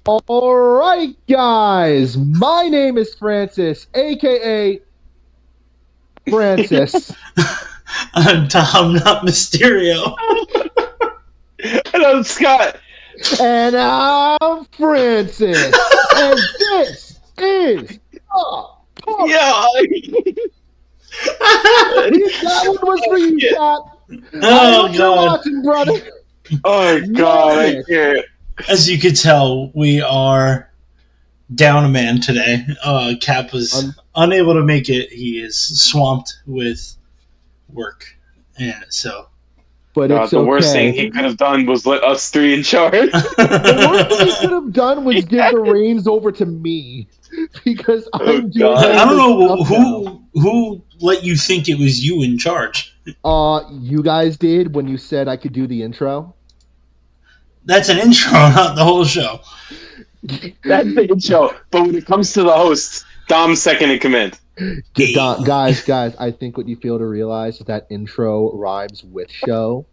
All right, guys. My name is Francis, aka Francis. I'm Tom, not Mysterio. And I'm Scott. And I'm Francis. And this is the Push. Yeah. That one was for you, Yeah. Cap. I Oh know you're god. watching, brother. Oh Love God, I this. can't. As you could tell, we are down a man today. Cap was Un- unable to make it. He is swamped with work. And so but God, it's the worst thing okay. he could have done was let us three in charge. The worst thing he could have done was give the reins over to me because Oh I'm doing I, God. I all don't this know stuff now. who let you think it was you in charge. You guys did when you said I could do the intro. That's an intro, not the whole show. That's the intro. But when it comes to the hosts, Dom's second in command. Hey. Guys, I think what you fail to realize is that intro rhymes with show.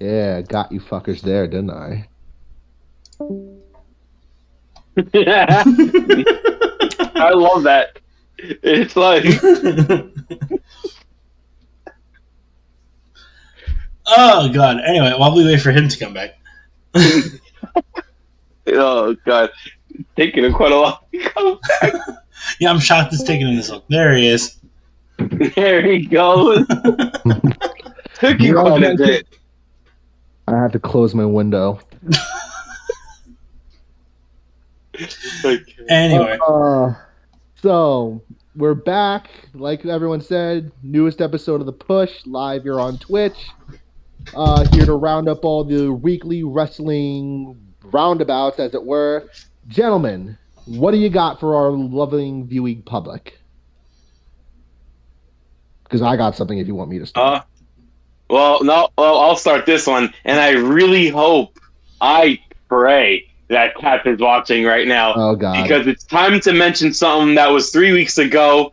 Yeah, got you fuckers there, didn't I? I love that. It's like, Oh god. Anyway, while we wait for him to come back. oh God, taking quite a lot. Yeah, I'm shocked it's taking him this long. There he is. There he goes. Took you You guys quite a mentioned bit. I had to close my window. Okay. Anyway, So we're back. Like everyone said, newest episode of the Push live here on Twitch. Here to round up all the weekly wrestling roundabouts, as it were. Gentlemen, what do you got for our loving viewing public? Because I got something if you want me to start. Well, no, well, I'll start this one, and I really hope, I pray that Cap is watching right now Oh God. because it's time to mention something that was 3 weeks ago,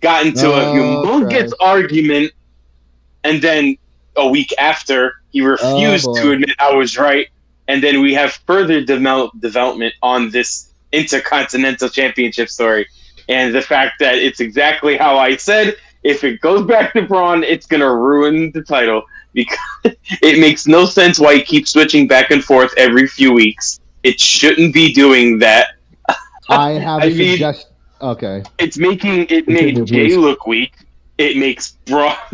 got into a humongous Okay. argument, and then a week after, he Oh refused to boy. admit I was right, and then we have further development on this Intercontinental Championship story, and the fact that it's exactly how I said. If it goes back to Braun, it's gonna ruin the title because it makes no sense why he keeps switching back and forth every few weeks. It shouldn't be doing that. I have I a mean, suggestion. Okay. it's making it Continue, made Jay please. look weak. It makes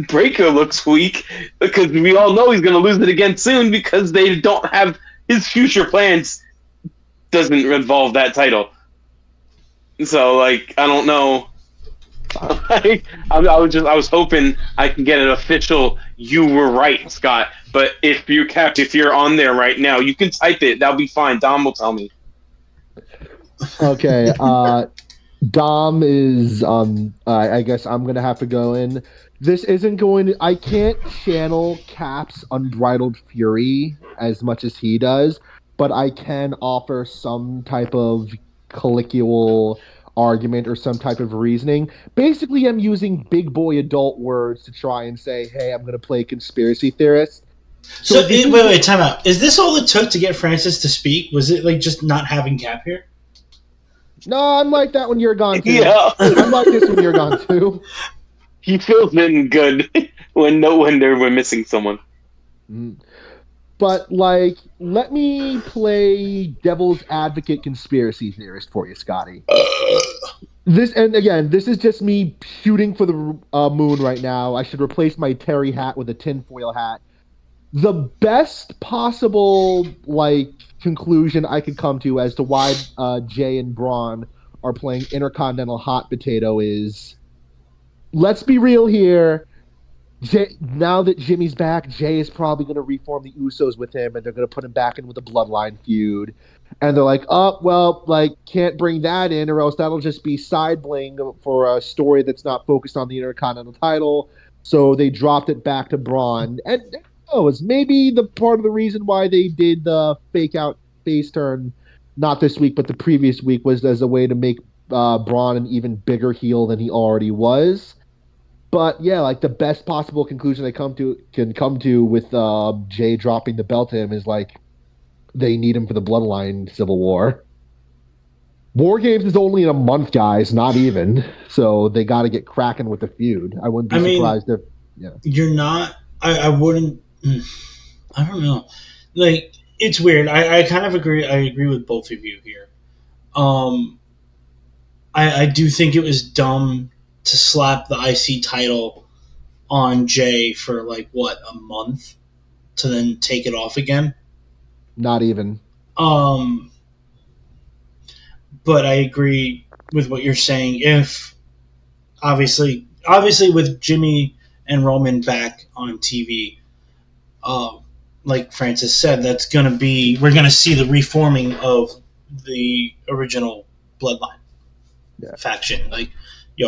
Breaker looks weak because we all know he's gonna lose it again soon because they don't have his future plans doesn't involve that title. So like I don't know. I was hoping I can get an official. You were right, Scott. But if you're on there right now, you can type it. That'll be fine. Dom will tell me. Okay. Dom is I guess I'm gonna have to go in. This isn't going to I can't channel Cap's unbridled fury as much as he does, but I can offer some type of colloquial argument or some type of reasoning. Basically, I'm using big boy adult words to try and say, hey, I'm gonna play conspiracy theorist. So so this is wait, time out. Is this all it took to get Francis to speak? Was it like just not having Cap here? no, I'm like that when you're gone too. Yeah, I'm like this when you're gone too. he feels in good when we're missing someone. Mm. But like, let me play devil's advocate conspiracy theorist for you, Scotty. This and again, this is just me shooting for the moon right now. I should replace my Terry hat with a tinfoil hat. The best possible like conclusion I could come to as to why Jay and Braun are playing Intercontinental Hot Potato is, let's be real here. Now that Jimmy's back, Jay is probably going to reform the Usos with him, and they're going to put him back in with a Bloodline feud. And they're like, oh, well, like, can't bring that in, or else that'll just be side bling for a story that's not focused on the Intercontinental title. So they dropped it back to Braun. And oh, it's maybe the part of the reason why they did the fake out face turn, not this week, but the previous week, was as a way to make Braun an even bigger heel than he already was. But yeah, like the best possible conclusion they come to with Jay dropping the belt to him is like, They need him for the Bloodline Civil War. War Games is only in a month, guys, not even. So they got to get cracking with the feud. I wouldn't be surprised if. Yeah. You're not. I wouldn't. I don't know. Like, it's weird. I kind of agree. I agree with both of you here. I do think it was dumb to slap the IC title on Jay for like what, a month to then take it off again. Not even. But I agree with what you're saying. If obviously with Jimmy and Roman back on TV, like Francis said, we're gonna see the reforming of the original Bloodline faction. Like,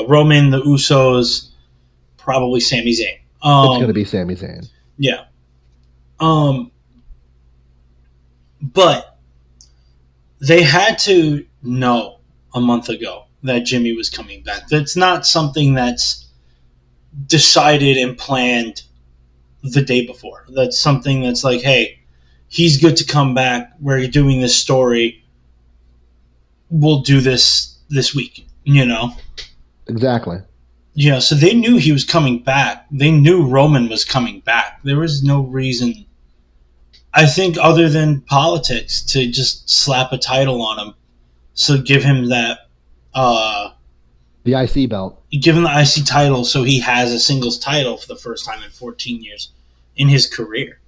Roman, the Usos, probably Sami Zayn. It's gonna be Sami Zayn. Yeah. But they had to know a month ago that Jimmy was coming back. That's not something that's decided and planned the day before. That's something that's like, hey, he's good to come back. We're doing this story. We'll do this week, Exactly. Yeah, so they knew he was coming back. They knew Roman was coming back. There was no reason, I think, other than politics, to just slap a title on him. So give him that. The IC belt. Give him the IC title so he has a singles title for the first time in 14 years in his career.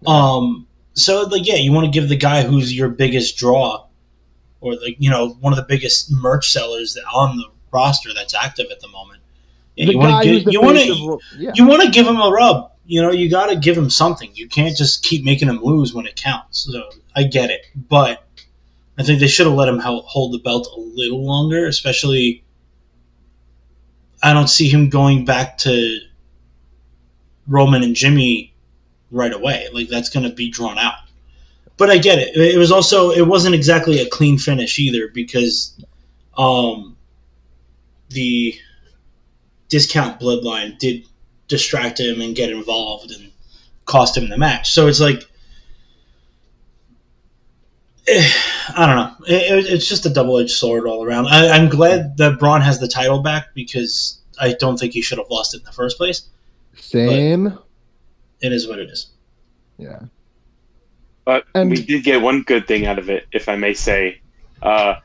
So, like, yeah, you want to give the guy who's your biggest draw, or, like, one of the biggest merch sellers on the roster that's active at the moment. Yeah, you want to give him a rub. You got to give him something. You can't just keep making him lose when it counts. So I get it, but I think they should have let him hold the belt a little longer. Especially, I don't see him going back to Roman and Jimmy right away. Like, that's going to be drawn out. But I get it. It wasn't exactly a clean finish either, because the Discount Bloodline did distract him and get involved and cost him the match. So it's like, I don't know. It's just a double-edged sword all around. I'm glad that Braun has the title back, because I don't think he should have lost it in the first place. Same. But it is what it is. Yeah. But we did get one good thing out of it, if I may say. I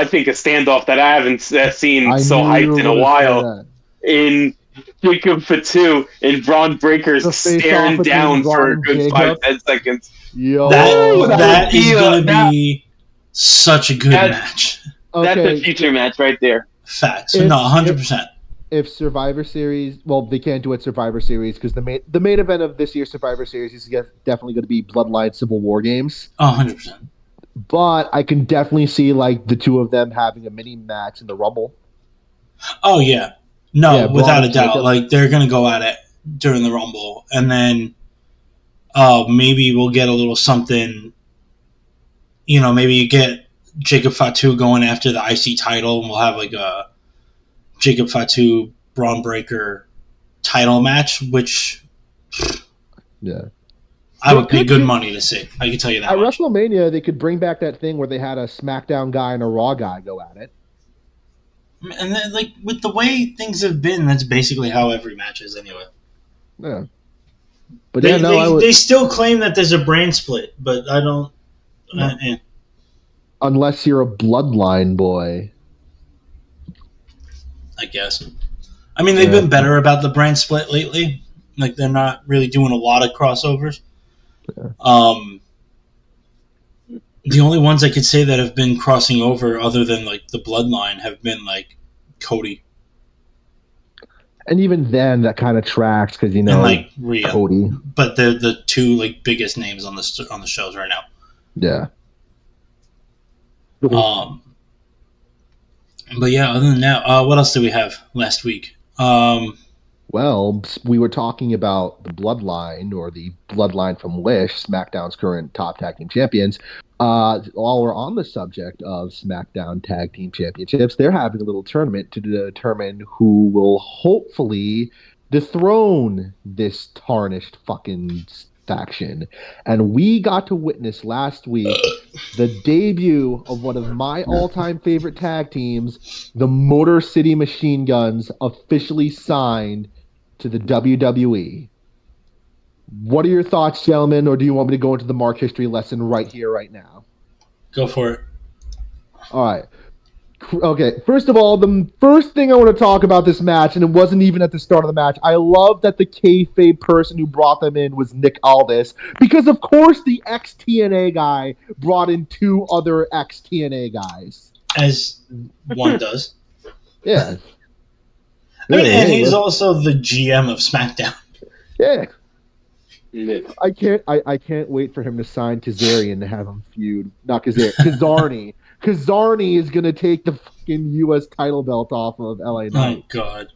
think a standoff that I haven't seen so hyped in a while. In Jacob Fatu and Braun Breakers staring down for a good 5-10 seconds. Yo, that is going to be such a good match. Okay. That's a future match right there. Facts. No, 100%. If Survivor Series, well, they can't do it Survivor Series, because the main event of this year's Survivor Series is definitely going to be Bloodline Civil War Games. 100%. But I can definitely see, like, the two of them having a mini match in the Rumble. Oh, yeah. No, without a doubt. Like, they're going to go at it during the Rumble. And then maybe we'll get a little something. Maybe you get Jacob Fatu going after the IC title, and we'll have, like, a Jacob Fatu Braun Breaker title match, which I would pay good money to see. I can tell you that. At WrestleMania, they could bring back that thing where they had a SmackDown guy and a Raw guy go at it. And then, like, with the way things have been, that's basically how every match is anyway. Yeah. But they still claim that there's a brand split, but I don't. Unless you're a Bloodline boy. I guess. I mean, they've been better about the brand split lately. Like, they're not really doing a lot of crossovers. Yeah. The only ones I could say that have been crossing over, other than, like, the Bloodline, have been, like, Cody. And even then, that kind of tracks, because, and, like, Rhea. Cody. But they're the two, like, biggest names on the shows right now. Yeah. But yeah, other than that, what else did we have last week? Well, we were talking about the Bloodline, or the Bloodline from Wish, SmackDown's current top tag team champions. While we're on the subject of SmackDown Tag Team Championships, they're having a little tournament to determine who will hopefully dethrone this tarnished fucking faction. And we got to witness last week the debut of one of my all-time favorite tag teams, the Motor City Machine Guns, officially signed to the WWE. What are your thoughts, gentlemen, or do you want me to go into the Mark history lesson right here, right now? Go for it. All right. Okay, first of all, the first thing I want to talk about this match, and it wasn't even at the start of the match, I love that the kayfabe person who brought them in was Nick Aldis, because of course the ex-TNA guy brought in 2 other ex-TNA guys. As one does. Yeah. I mean, and he's also the GM of SmackDown. Yeah. Yeah. I can't wait for him to sign Kazarian to have him feud. Not Kazarian, Kazarni. Kazarni is gonna take the fucking U.S. title belt off of LA Knight. Oh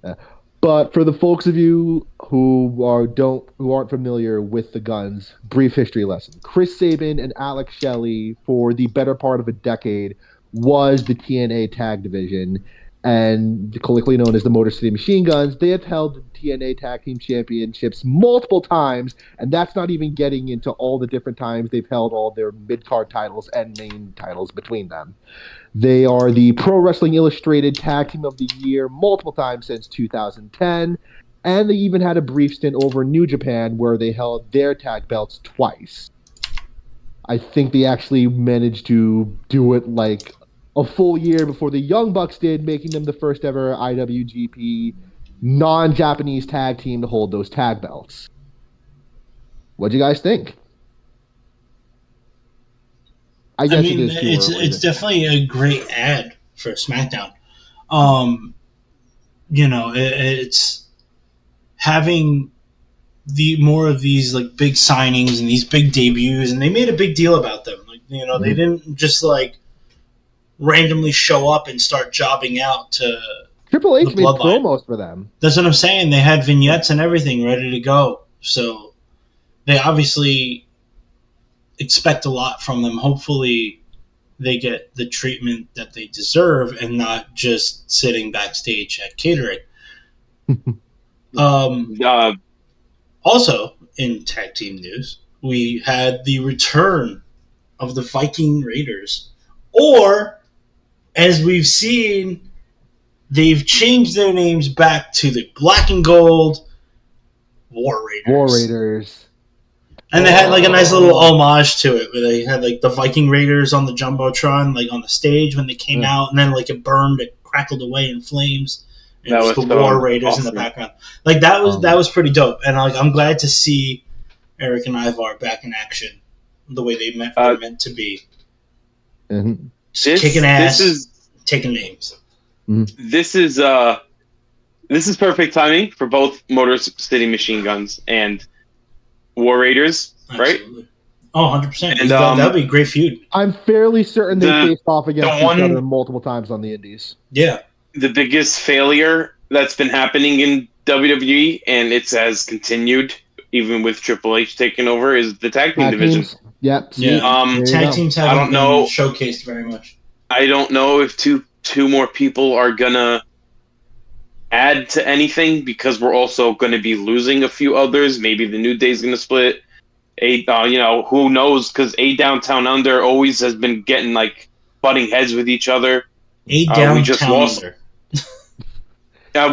God! But for the folks of you who aren't familiar with the Guns, brief history lesson: Chris Sabin and Alex Shelley, for the better part of a decade, was the TNA tag division, and colloquially known as the Motor City Machine Guns. They have held the TNA Tag Team Championships multiple times, and that's not even getting into all the different times they've held all their mid-card titles and main titles between them. They are the Pro Wrestling Illustrated Tag Team of the Year multiple times since 2010, and they even had a brief stint over in New Japan where they held their tag belts twice. I think they actually managed to do it like a full year before the Young Bucks did, making them the first ever IWGP non-Japanese tag team to hold those tag belts. What do you guys think? I guess mean, it is too early. It's definitely a great ad for SmackDown. It's having the more of these like big signings and these big debuts, and they made a big deal about them. Like, they didn't just like randomly show up and start jobbing out to Triple H made promos for them. That's what I'm saying. They had vignettes and everything ready to go. So they obviously expect a lot from them. Hopefully they get the treatment that they deserve and not just sitting backstage at catering. Also, in tag team news, we had the return of the Viking Raiders. Or, as we've seen, they've changed their names back to the Black and Gold War Raiders. And they had like a nice little homage to it, where they had like the Viking Raiders on the Jumbotron, like on the stage when they came out, and then like it burned, it crackled away in flames. And it was the War Raiders in the background. Like that was pretty dope, and like I'm glad to see Eric and Ivar back in action, the way they were meant to be. Mm-hmm. Kicking ass, taking names. Mm-hmm. This is perfect timing for both Motor City Machine Guns and War Raiders, right? Absolutely. Oh, 100%. And, that'd be a great feud. I'm fairly certain they faced off against each other multiple times on the Indies. Yeah. The biggest failure that's been happening in WWE, and it has continued even with Triple H taking over, is the tag team division. Yep. Yeah. Tag teams haven't been showcased very much. I don't know if two more people are gonna add to anything, because we're also going to be losing a few others. Maybe the New Day's going to split. Who knows? Because A Downtown Under always has been getting like butting heads with each other. A Downtown Under.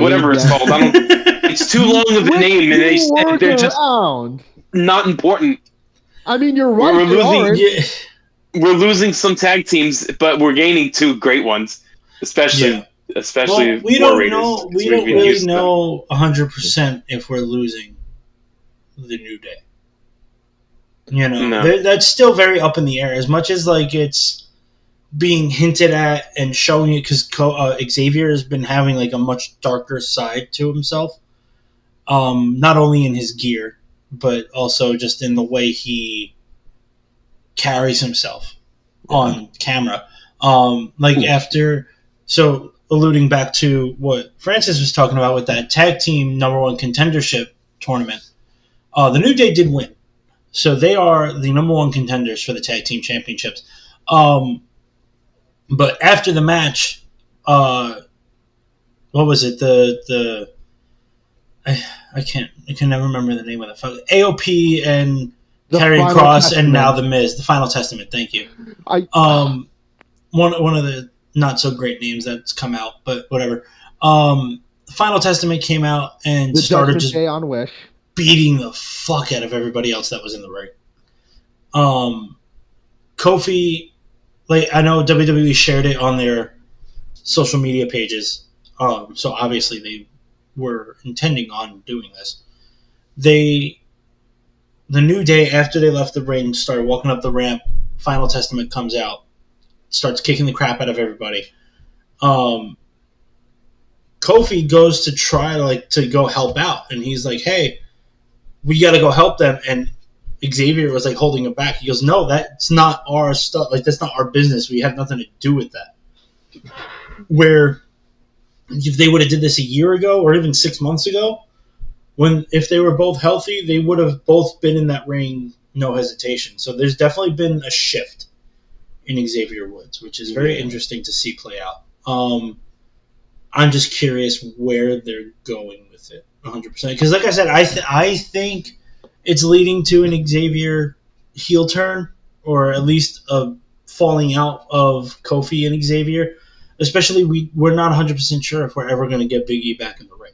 Whatever it's called. It's too long of a name, and they're just not important. I mean, you're right. We're losing some tag teams, but we're gaining 2 great ones, especially. Well, we don't know. We don't really know 100% if we're losing the New Day. That's still very up in the air. As much as like it's being hinted at and showing it, because Xavier has been having like a much darker side to himself. Not only in his gear, but also just in the way he carries himself on camera. Alluding back to what Francis was talking about with that tag team number 1 contendership tournament, the New Day did win. So they are the number 1 contenders for the tag team championships. But after the match, what was it? I can never remember the name of the fuck AOP and The Karrion Final Cross and now Testament. the Miz, the Final Testament. Thank you. One of the not so great names that's come out, but whatever. Final Testament came out and The started Judgment just Day on Wish. beating the fuck out of everybody else that was in the ring. Kofi, like I know WWE shared it on their social media pages, so obviously they were intending on doing this. The New Day, after they left the ring, started walking up the ramp. Final Testament comes out, starts kicking the crap out of everybody. Kofi goes to try to go help out, and he's like, "Hey, we got to go help them." And Xavier was like holding him back. He goes, "No, that's not our stuff. Like that's not our business. We have nothing to do with that." Where if they would have did this a year ago or even 6 months ago, if they were both healthy, they would have both been in that ring, no hesitation. So there's definitely been a shift in Xavier Woods, which is very interesting to see play out. I'm just curious where they're going with it, 100%. Because, like I said, I think it's leading to an Xavier heel turn, or at least a falling out of Kofi and Xavier. Especially, we're not 100% sure if we're ever going to get Big E back in the ring.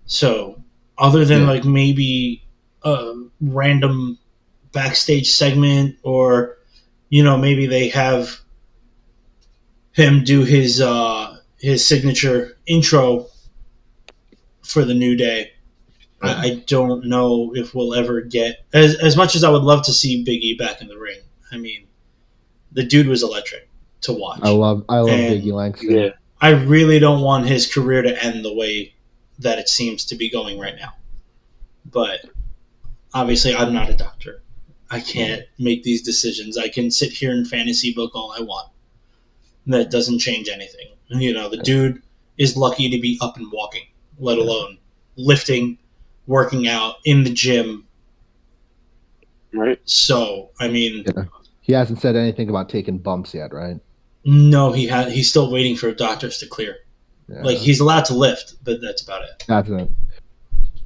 So, other than maybe a random backstage segment, or maybe they have him do his signature intro for the New Day. I don't know if we'll ever get as much as I would love to see Big E back in the ring. I mean, the dude was electric to watch. I love Big E Langston. Yeah. I really don't want his career to end the way that it seems to be going right now. But obviously, I'm not a doctor. I can't make these decisions. I can sit here and fantasy book all I want. That doesn't change anything. The dude is lucky to be up and walking, let alone lifting, working out in the gym. Right. So, I mean... Yeah. He hasn't said anything about taking bumps yet, right? No, he's still waiting for doctors to clear. Yeah. Like, he's allowed to lift, but that's about it. That's it.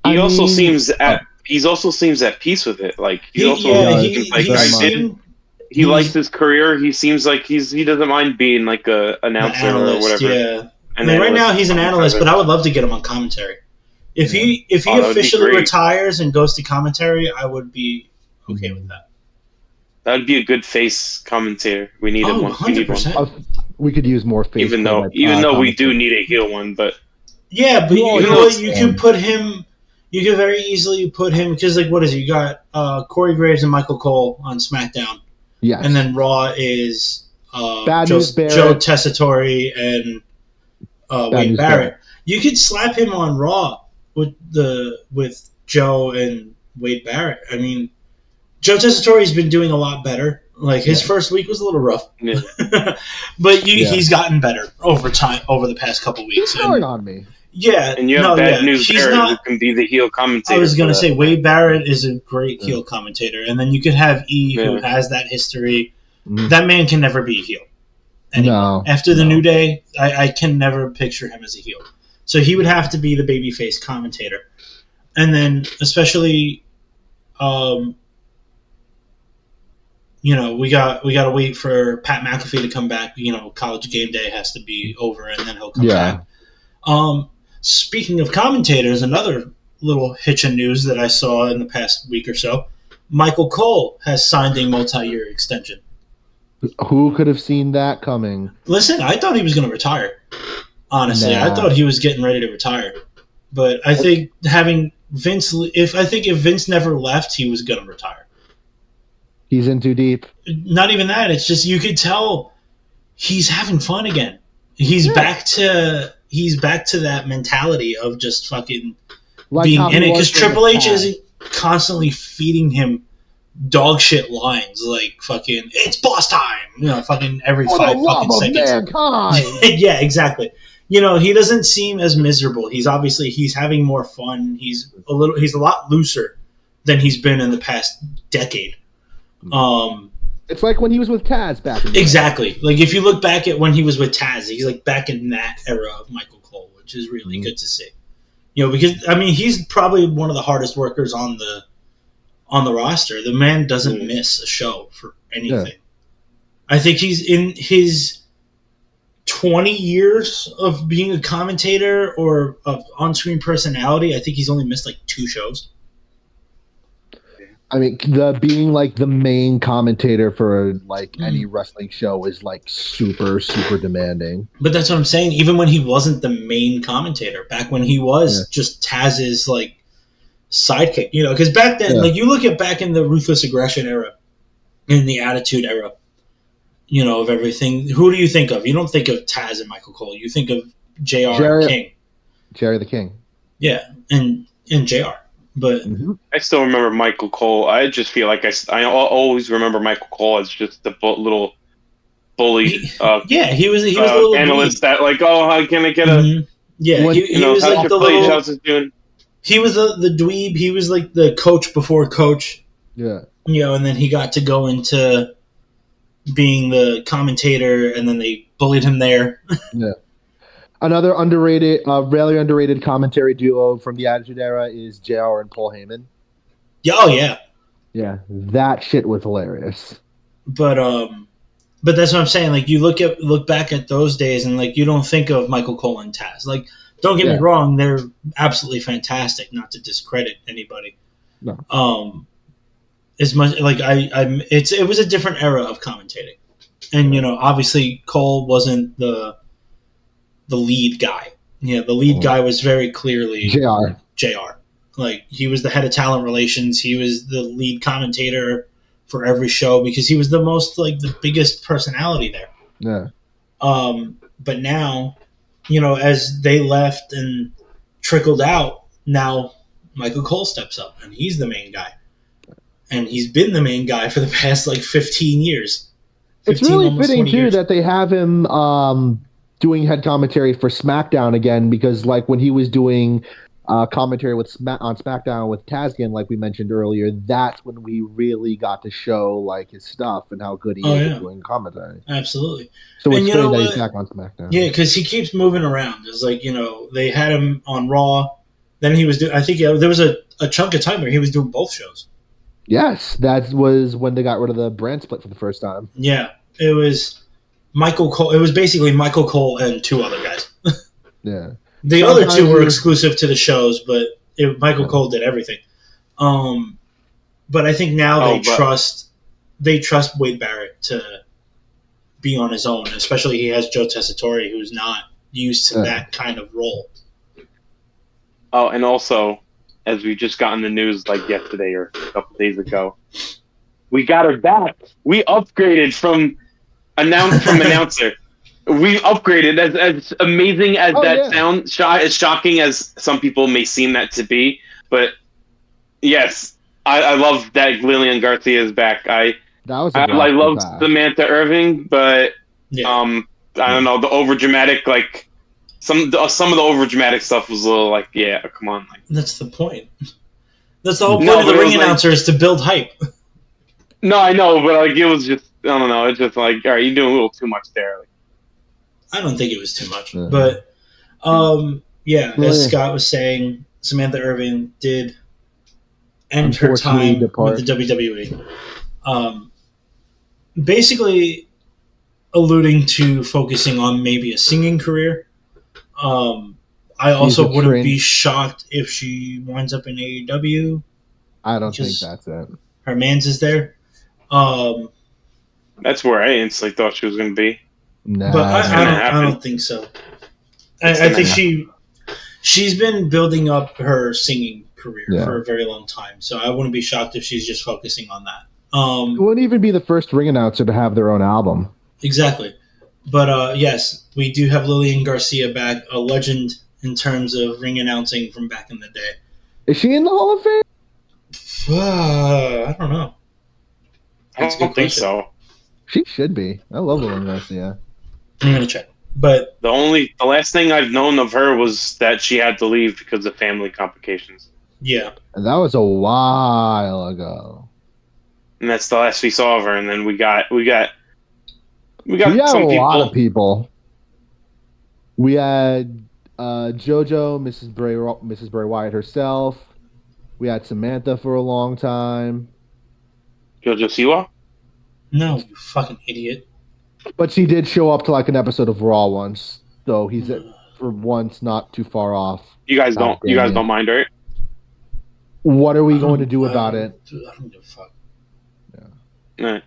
He also seems at peace with it. Like he likes his career. He seems like he doesn't mind being like a announcer analyst, or whatever. Yeah. And right now he's an analyst, but I would love to get him on commentary. If he officially retires and goes to commentary, I would be okay with that. That would be a good face commentator. We need one. 100%. We could use more face. Even though we do need a heel one, but yeah, but you know what? You can put him. You can very easily put him because, like, what is it? You got Corey Graves and Michael Cole on SmackDown. Yes. And then Raw is Joe Tessitore and Wade Barrett. You could slap him on Raw with Joe and Wade Barrett. I mean, Joe Tessitore's been doing a lot better. Like, his first week was a little rough. Yeah. But he's gotten better over time, over the past couple weeks. He's growing on me. Yeah. And you have Bad News Barrett who can be the heel commentator. I was going to say, Wade Barrett is a great heel commentator. And then you could have E, who has that history. Mm-hmm. That man can never be a heel anymore. No. After the New Day, I can never picture him as a heel. So he would have to be the babyface commentator. And then, especially... we got to wait for Pat McAfee to come back. College Game Day has to be over, and then he'll come back. Speaking of commentators, another little hitch of news that I saw in the past week or so, Michael Cole has signed a multi-year extension. Who could have seen that coming? Listen, I thought he was going to retire. Honestly, I thought he was getting ready to retire. But I think having Vince, if Vince never left, he was going to retire. He's in too deep. Not even that. It's just you could tell he's having fun again. He's back to that mentality of just fucking being in it. Because Triple H isn't constantly feeding him dog shit lines like fucking it's boss time. Fucking every 5 fucking seconds. Mankind. Yeah, exactly. He doesn't seem as miserable. He's having more fun. He's a lot looser than he's been in the past decade. It's like when he was with Taz back in the Exactly. Like, if you look back at when he was with Taz, he's like back in that era of Michael Cole, which is really good to see. You know, because I mean, he's probably one of the hardest workers on the roster. The man doesn't miss a show for anything. Yeah. I think he's in his 20 years of being a commentator or of on-screen personality. I think he's only missed like 2 shows. I mean, being like the main commentator for like any wrestling show is like super, super demanding. But that's what I'm saying. Even when he wasn't the main commentator, back when he was just Taz's like sidekick, you know, because back then, like you look at back in the Ruthless Aggression era, in the Attitude era, you know, of everything. Who do you think of? You don't think of Taz and Michael Cole. You think of JR and King. Jerry the King. Yeah, and JR. But I still remember Michael Cole. I just feel like I always remember Michael Cole as just the little bully. He was a little analyst that like, oh, how can I get a? Yeah, he was like the play, little. how's it doing? He was the dweeb. He was like the coach before coach. Yeah. You know, and then he got to go into being the commentator, and then they bullied him there. Yeah. Another rarely underrated commentary duo from the Attitude Era is JR and Paul Heyman. Yeah, oh yeah. Yeah, that shit was hilarious. But that's what I'm saying. Like you look back at those days, and like you don't think of Michael Cole and Taz. Like, don't get me wrong, they're absolutely fantastic. Not to discredit anybody. No. As much like it was a different era of commentating, and you know, obviously Cole wasn't the lead guy. Yeah, the lead guy was very clearly JR. Like he was the head of talent relations. He was the lead commentator for every show because he was the most like the biggest personality there. Yeah. But now, you know, as they left and trickled out, now Michael Cole steps up and he's the main guy. And he's been the main guy for the past like 15 years. It's really fitting too that they have him doing head commentary for SmackDown again, because like when he was doing commentary on SmackDown with Tazkin, like we mentioned earlier, that's when we really got to show like his stuff and how good he is at doing commentary. Absolutely. So it's fitting that he's back on SmackDown. Yeah, because he keeps moving around. It's like, you know, they had him on Raw, then he was doing. I think there was a chunk of time where he was doing both shows. Yes, that was when they got rid of the brand split for the first time. Yeah, it was Michael Cole. It was basically Michael Cole and 2 other guys. Yeah. The other 2 were exclusive to the shows, but Michael Cole did everything. But I think now they trust Wade Barrett to be on his own, especially he has Joe Tessitore, who's not used to that kind of role. Oh, and also, as we just got in the news like yesterday or a couple days ago, we got her back. We upgraded from announcer. We upgraded. As amazing as sounds, as shocking as some people may seem that to be, but yes, I love that Lillian Garcia is back. I love Samantha Irving, but I don't know, the overdramatic, like some of the overdramatic stuff was a little like, yeah, come on. Like, that's the point. That's the whole point of the ring announcer is to build hype. No, I know, but like it was just, I don't know, it's just like, all right, you're doing a little too much there. Like, I don't think it was too much, but as Scott was saying, Samantha Irving did end her time with the WWE. Basically alluding to focusing on maybe a singing career. I also wouldn't be shocked if she winds up in AEW. I don't think that's it. Her man's is there. That's where I instantly thought she was going to be. No, but I don't think so. I think she's been building up her singing career for a very long time, so I wouldn't be shocked if she's just focusing on that. It wouldn't even be the first ring announcer to have their own album. Exactly. But yes, we do have Lillian Garcia back, a legend in terms of ring announcing from back in the day. Is she in the Hall of Fame? I don't know. I don't think so. She should be. I love Lillian Garcia. I'm gonna check. But the last thing I've known of her was that she had to leave because of family complications. Yeah. And that was a while ago. And that's the last we saw of her. And then we got some lot of people. We had JoJo, Mrs. Bray Wyatt herself. We had Samantha for a long time, Jojo Siwa? No, you fucking idiot. but she did show up to like an episode of Raw once, so he's for once not too far off. You guys God don't damn it. mind, right? What are we going to do about it? Dude, I don't give a fuck. Right.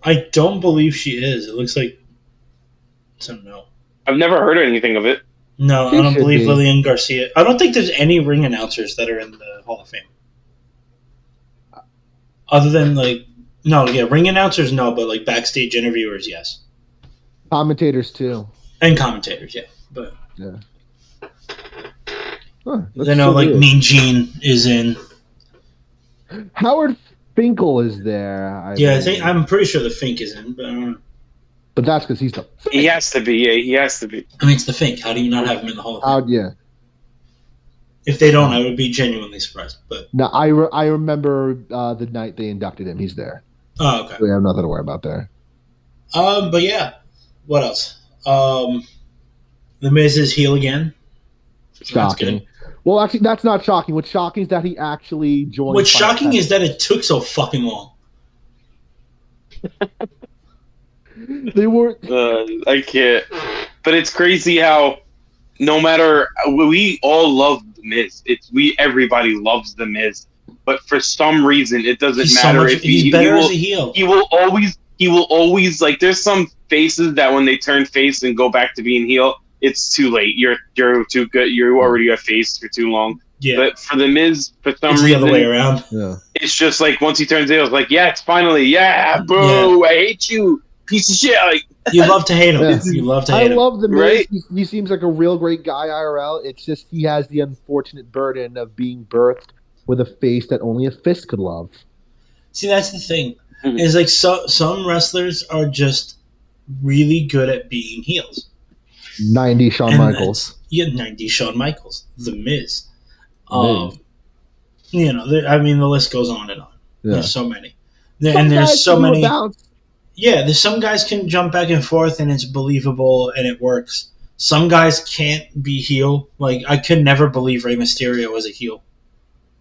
I don't believe she is. It looks like. So no. I've never heard anything of it. No, She I don't should believe be. Lillian Garcia. I don't think there's any ring announcers that are in the Hall of Fame. Other than ring announcers, no, but like backstage interviewers, yes, Commentators too. and commentators, yeah. But Huh, that's I know so like weird. Mean Gene is in. Howard Finkel is there. Yeah, believe. I'm pretty sure the Fink is in, but I don't know. But that's because he's the. He has to be. Yeah, he has to be. I mean, it's the Fink. How do you not have him in the Hall of Fame? Yeah. If they don't, I would be genuinely surprised. But No, I remember the night they inducted him. He's there. oh, okay. We have nothing to worry about there. But yeah, what else? The Miz is heel again. So that's Shocking. good. Well, actually, that's not shocking. What's shocking is that he actually joined. What's shocking Fight is that it took so fucking long. they were. I can't. But it's crazy how no matter we all love the Miz. Everybody loves the Miz. But for some reason, it doesn't He's matter if he's better as a heel. He will always like. There's some faces that when they turn face and go back to being heel, it's too late. You're too good. You already a face for too long. Yeah, But for the Miz, for some it's the reason, other way around. Yeah. it's just like once he turns heel, it's like, yeah, it's finally, yeah, boo, I hate you, piece of shit. Like, You love to hate him. Yeah. You love to I hate him. love the Miz. Right? He seems like a real great guy IRL. It's just he has the unfortunate burden of being birthed with a face that only a fist could love. See, that's the thing. Mhm. Is like some wrestlers are just really good at being heels. 90 Shawn And Michaels. Yeah, 90 Shawn Michaels, The Miz. Miz. The list goes on and on. Yeah. There's so many. Some And there's guys so can do a many. bounce. Yeah, there's some guys can jump back and forth and it's believable and it works. Some guys can't be heel. Like, I could never believe Rey Mysterio was a heel.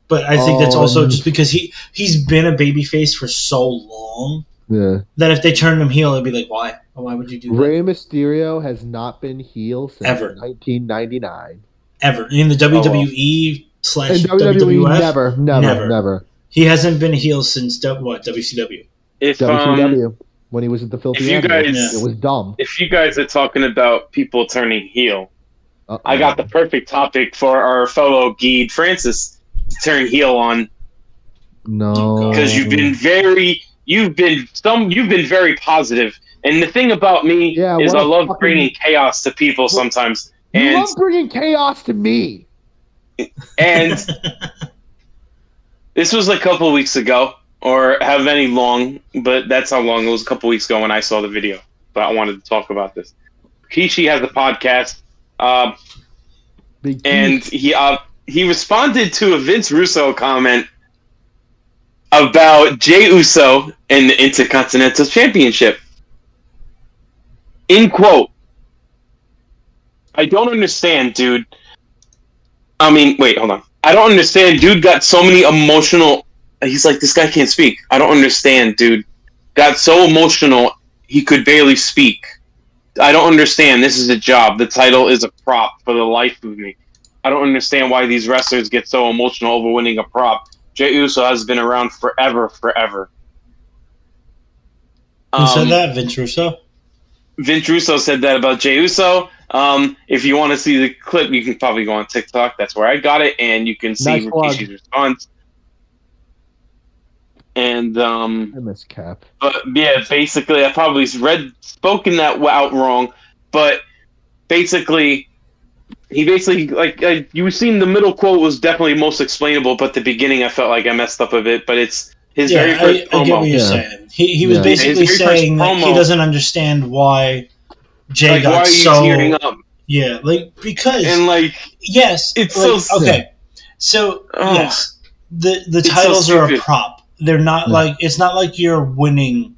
But I think that's also just because he's been a babyface for so long Yeah. that if they turned him heel, it'd be like, why? Why would you do that? Rey Mysterio has not been heel since Ever. 1999. Ever. In the WWE slash In WWE, WWF, never. Never. He hasn't been heel since, WCW. if WCW. When he was at the Filthy if you Animals. guys- It was dumb. if you guys are talking about people turning heel, Uh-oh. I got the perfect topic for our fellow Guide Francis to turn heel on, No. because you've been very positive. And the thing about me Yeah, is what I a love fucking- bringing chaos to people sometimes. You And love bringing chaos to me. and this was a couple of weeks ago, or have any long, but that's how long it was. A couple weeks ago when I saw the video, but I wanted to talk about this. Kishi has a podcast, Big and Keith. he responded to a Vince Russo comment about Jey Uso and the Intercontinental Championship. In quote, I don't understand, dude. I mean, wait, hold on. I don't understand. Dude got so many emotional. He's like, this guy can't speak. I don't understand, dude. Got so emotional, he could barely speak. I don't understand. This is a job. The title is a prop for the life of me. I don't understand why these wrestlers get so emotional over winning a prop. Jey Uso has been around forever. Who said that? Vince Russo? Vince Russo said that about Jey Uso. If you want to see the clip, you can probably go on TikTok. That's where I got it, and you can see Nice plug. Rikishi's response. And I miss Cap. but yeah, basically, I probably spoken that out wrong, but basically, he basically you were seeing the middle quote was definitely most explainable, but the beginning I felt like I messed up a bit. But it's his very first I get promo. what you're Yeah. saying. He was Yeah. basically His very first saying that he promo. doesn't understand why Jay Like, why got are you so tearing up? yeah, like because And like, yes, it's like, so okay. So Ugh. yes, the It's so titles are a stupid. prop. They're not Yeah. like it's not like you're winning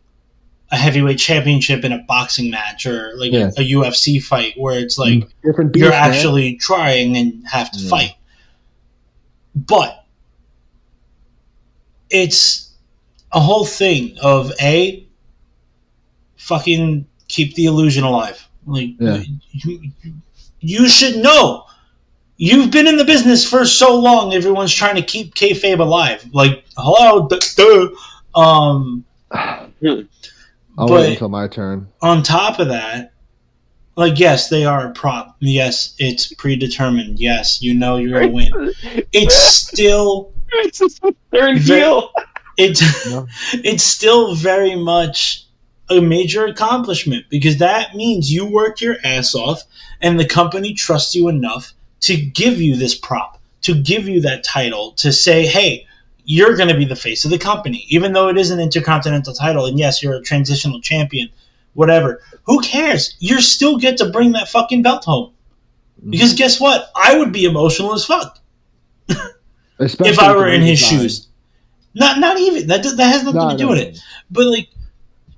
a heavyweight championship in a boxing match or like Yeah. a UFC fight where it's like different you're beast, man. actually trying and have to Yeah. fight. But it's a whole thing of fucking keep the illusion alive. Like Yeah. you should know. You've been in the business for so long. Everyone's trying to keep kayfabe alive. Like, hello, duh. I'll But- wait until my turn. On top of that, like, yes, they are a prop. Yes, it's predetermined. Yes, you know you're gonna win. It's still It's a third Ve- deal. it's No. it's still very much a major accomplishment because that means you worked your ass off and the company trusts you enough to give you this prop, to give you that title, to say, hey, you're going to be the face of the company, even though it is an intercontinental title. And yes, you're a transitional champion, whatever. Who cares? You still get to bring that fucking belt home. Because guess what? I would be emotional as fuck Especially if I with were the in his redesign. shoes. Not even that has nothing to do with it. But like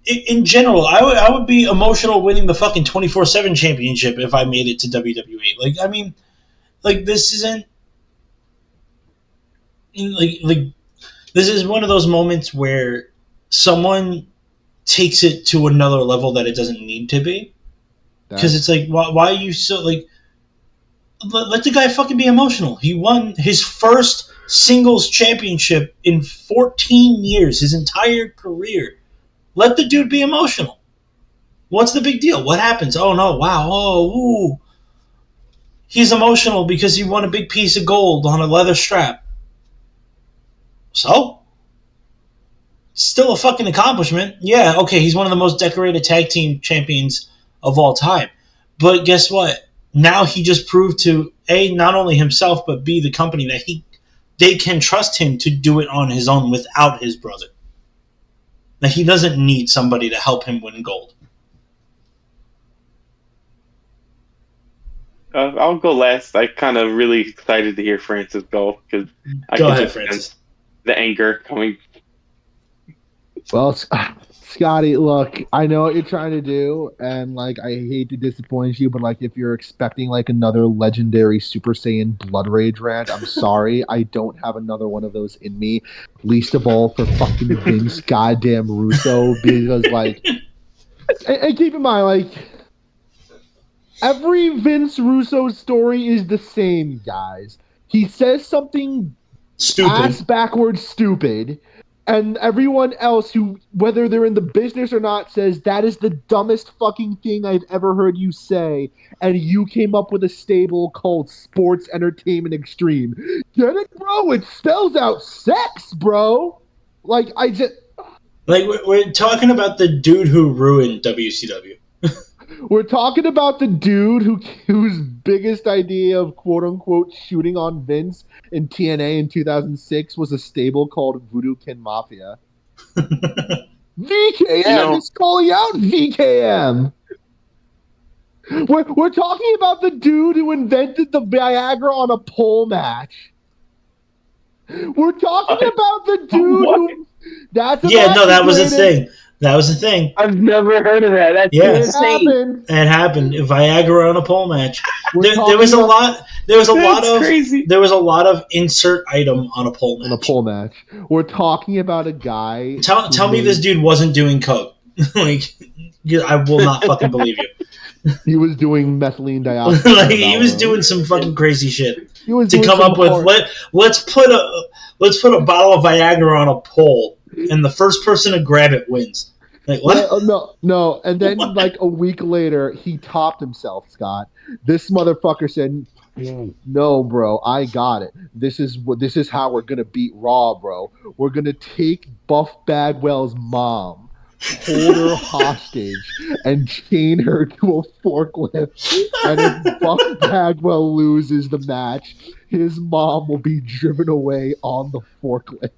in general, I would be emotional winning the fucking 24/7 championship if I made it to WWE. Like I mean, like this isn't like this is one of those moments where someone takes it to another level that it doesn't need to be. Because it's like why are you so like let the guy fucking be emotional. He won his first singles championship in 14 years, his entire career. Let the dude be emotional. What's the big deal? What happens? Oh no, wow, oh, ooh. He's emotional because he won a big piece of gold on a leather strap. So? Still a fucking accomplishment. Yeah, okay, he's one of the most decorated tag team champions of all time. But guess what? Now he just proved to A, not only himself, but B, the company that they can trust him to do it on his own without his brother. That he doesn't need somebody to help him win gold. I'll go last. I kind of really excited to hear Francis go because I Go can ahead, just sense Francis. the anger coming. Well, Scotty, look, I know what you're trying to do, and like I hate to disappoint you, but like if you're expecting like another legendary Super Saiyan Blood Rage rant, I'm sorry, I don't have another one of those in me. Least of all for fucking Vince goddamn Russo, because like, and keep in mind, like every Vince Russo story is the same, guys. He says something Stupid. ass backwards stupid, and everyone else who, whether they're in the business or not, says that is the dumbest fucking thing I've ever heard you say, and you came up with a stable called Sports Entertainment Extreme. Get it, bro? It spells out sex, bro. Like I just Like we're talking about the dude who ruined WCW. we're talking about the dude whose biggest idea of quote unquote shooting on Vince in TNA in 2006 was a stable called Voodoo Kin Mafia. VKM is calling out VKM. We're talking about the dude who invented the Viagra on a pole match. We're talking about the dude What? who. That's Yeah, no, that was a greatest. thing. That was a thing. I've never heard of that. That's Yeah. It insane. happened. It happened. Viagra on a pole match. We're There talking was a about- lot. There was a lot That's of. crazy. There was a lot of insert item on a pole match. on a pole match. We're talking about a guy. Tell me this dude wasn't doing coke. Like, I will not fucking believe you. He was doing methylene dioxide. Like he was doing some fucking crazy shit He was to doing come some up with hard- let's put a bottle of Viagra on a pole, and the first person to grab it wins. Like what? No. And then What? like a week later, he topped himself, Scott. This motherfucker said, "No, bro, I got it. This is how we're gonna beat Raw, bro. We're gonna take Buff Bagwell's mom, hold her hostage, and chain her to a forklift. And if Buff Bagwell loses the match, his mom will be driven away on the forklift."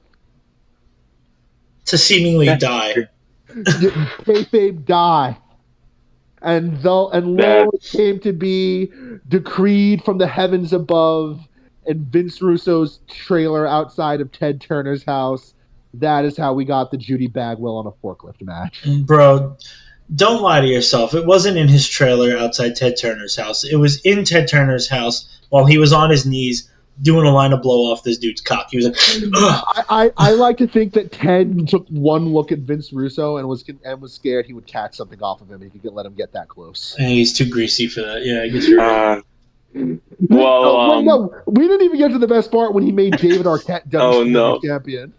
To seemingly That's die. true. Kayfabe die. And lo, it came to be decreed from the heavens above in Vince Russo's trailer outside of Ted Turner's house That is how we got the Judy Bagwell on a forklift match. Bro, don't lie to yourself. It wasn't in his trailer outside Ted Turner's house. It was in Ted Turner's house while he was on his knees doing a line of blow off this dude's cock. He was like, ugh. I like to think that Ted took one look at Vince Russo and was scared he would catch something off of him and he could let him get that close. Hey, he's too greasy for that. Yeah, I guess you're right. No, we didn't even get to the best part when he made David Arquette no. champion.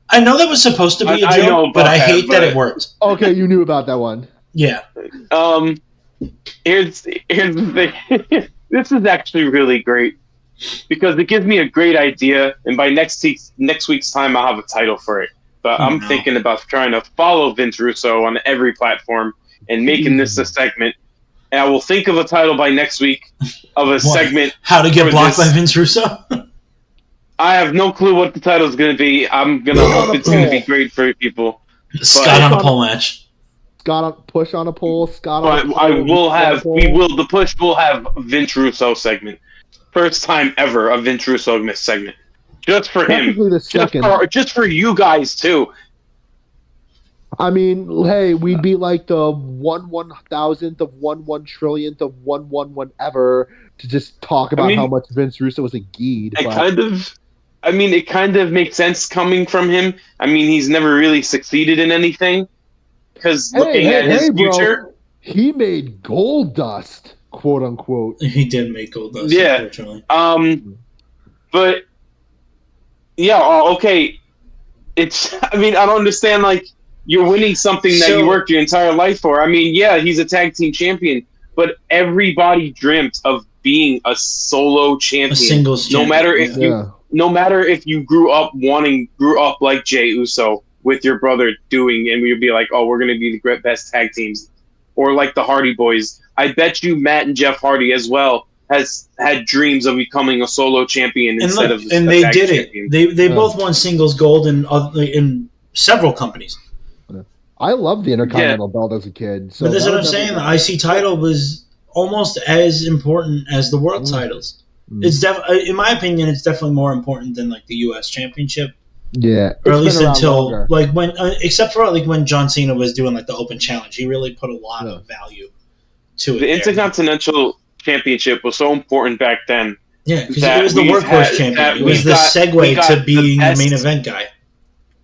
I know that was supposed to be a joke, but I hate that it worked. Okay, you knew about that one. Yeah. Here's the thing. This is actually really great because it gives me a great idea, and by next week's time, I'll have a title for it. But I'm thinking about trying to follow Vince Russo on every platform and making this a segment. And I will think of a title by next week of a segment. How to get blocked by Vince Russo? I have no clue what the title is going to be. I'm going to hope it's going to be great for people. Scott on a pole match. Scott on push on a pole. Scott on a pole. The push will have Vince Russo segment. First time ever a Vince Russo segment. Just for him. Just for you guys too. I mean, hey, we'd be like the 1/1000th of 1/1 of 1/1 to just talk about how much Vince Russo was a geed. It kind of makes sense coming from him. I mean, he's never really succeeded in anything. Because looking at his future... Bro, he made Gold Dust, quote unquote. He did make Gold Dust, yeah. Unfortunately. But... Yeah, okay. I don't understand, like, you're winning something that you worked your entire life for. I mean, yeah, he's a tag team champion, but everybody dreamt of being a solo champion. A singles champion. No matter if you grew up like Jey Uso with your brother doing, and we'd be like, oh, we're going to be the best tag teams, or like the Hardy Boys. I bet you Matt and Jeff Hardy as well has had dreams of becoming a solo champion instead of. And they did it. They both won singles gold in several companies. I loved the Intercontinental belt as a kid. So but that's what I'm saying. The IC title was almost as important as the world titles. It's in my opinion, it's definitely more important than like the U.S. Championship. Yeah, or at least until like when, except for like when John Cena was doing like the Open Challenge, he really put a lot of value to it. The Intercontinental Championship was so important back then. Yeah, because it was the workhorse champion. It was the segue to being the main event guy.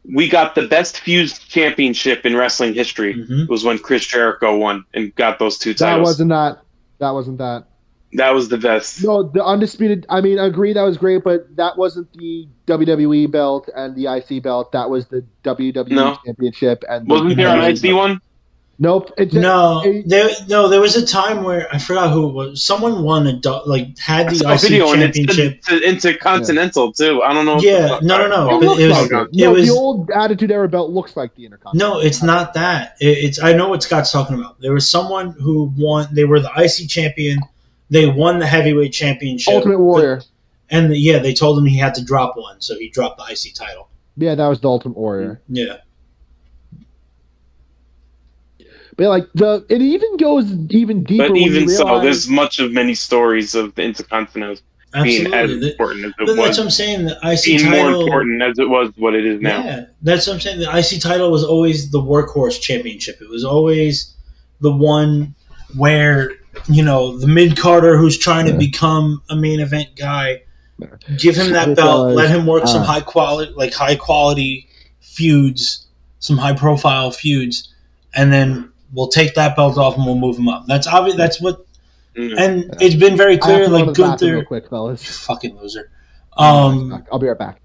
We got the best fused championship in wrestling history. Was when Chris Jericho won and got those two titles. That wasn't that. That was the best. No, the Undisputed... I mean, I agree that was great, but that wasn't the WWE belt and the IC belt. That was the WWE Championship. And wasn't there an IC one? Nope. There was a time where I forgot who it was. Someone won had the IC championship. It's Intercontinental too. I don't know. Yeah, no. The old Attitude Era belt looks like the Intercontinental. No, it's not that. I know what Scott's talking about. There was someone who won. They were the IC champion. They won the heavyweight championship. Ultimate Warrior. They told him he had to drop one, so he dropped the IC title. Yeah, that was the Ultimate Warrior. Yeah. But like it even goes even deeper. But even so, there's many stories of the Intercontinental being as important as it was. That's what I'm saying. The IC being title more important as it was what it is now. Yeah, that's what I'm saying. The IC title was always the workhorse championship. It was always the one where the mid-carder who's trying to become a main event guy. Give him that belt. Let him work some high quality feuds, some high profile feuds, and then we'll take that belt off and we'll move him up. That's obvious. That's what. And it's been very clear. Like Gunther, real quick, fellas. You fucking loser. I'll be right back.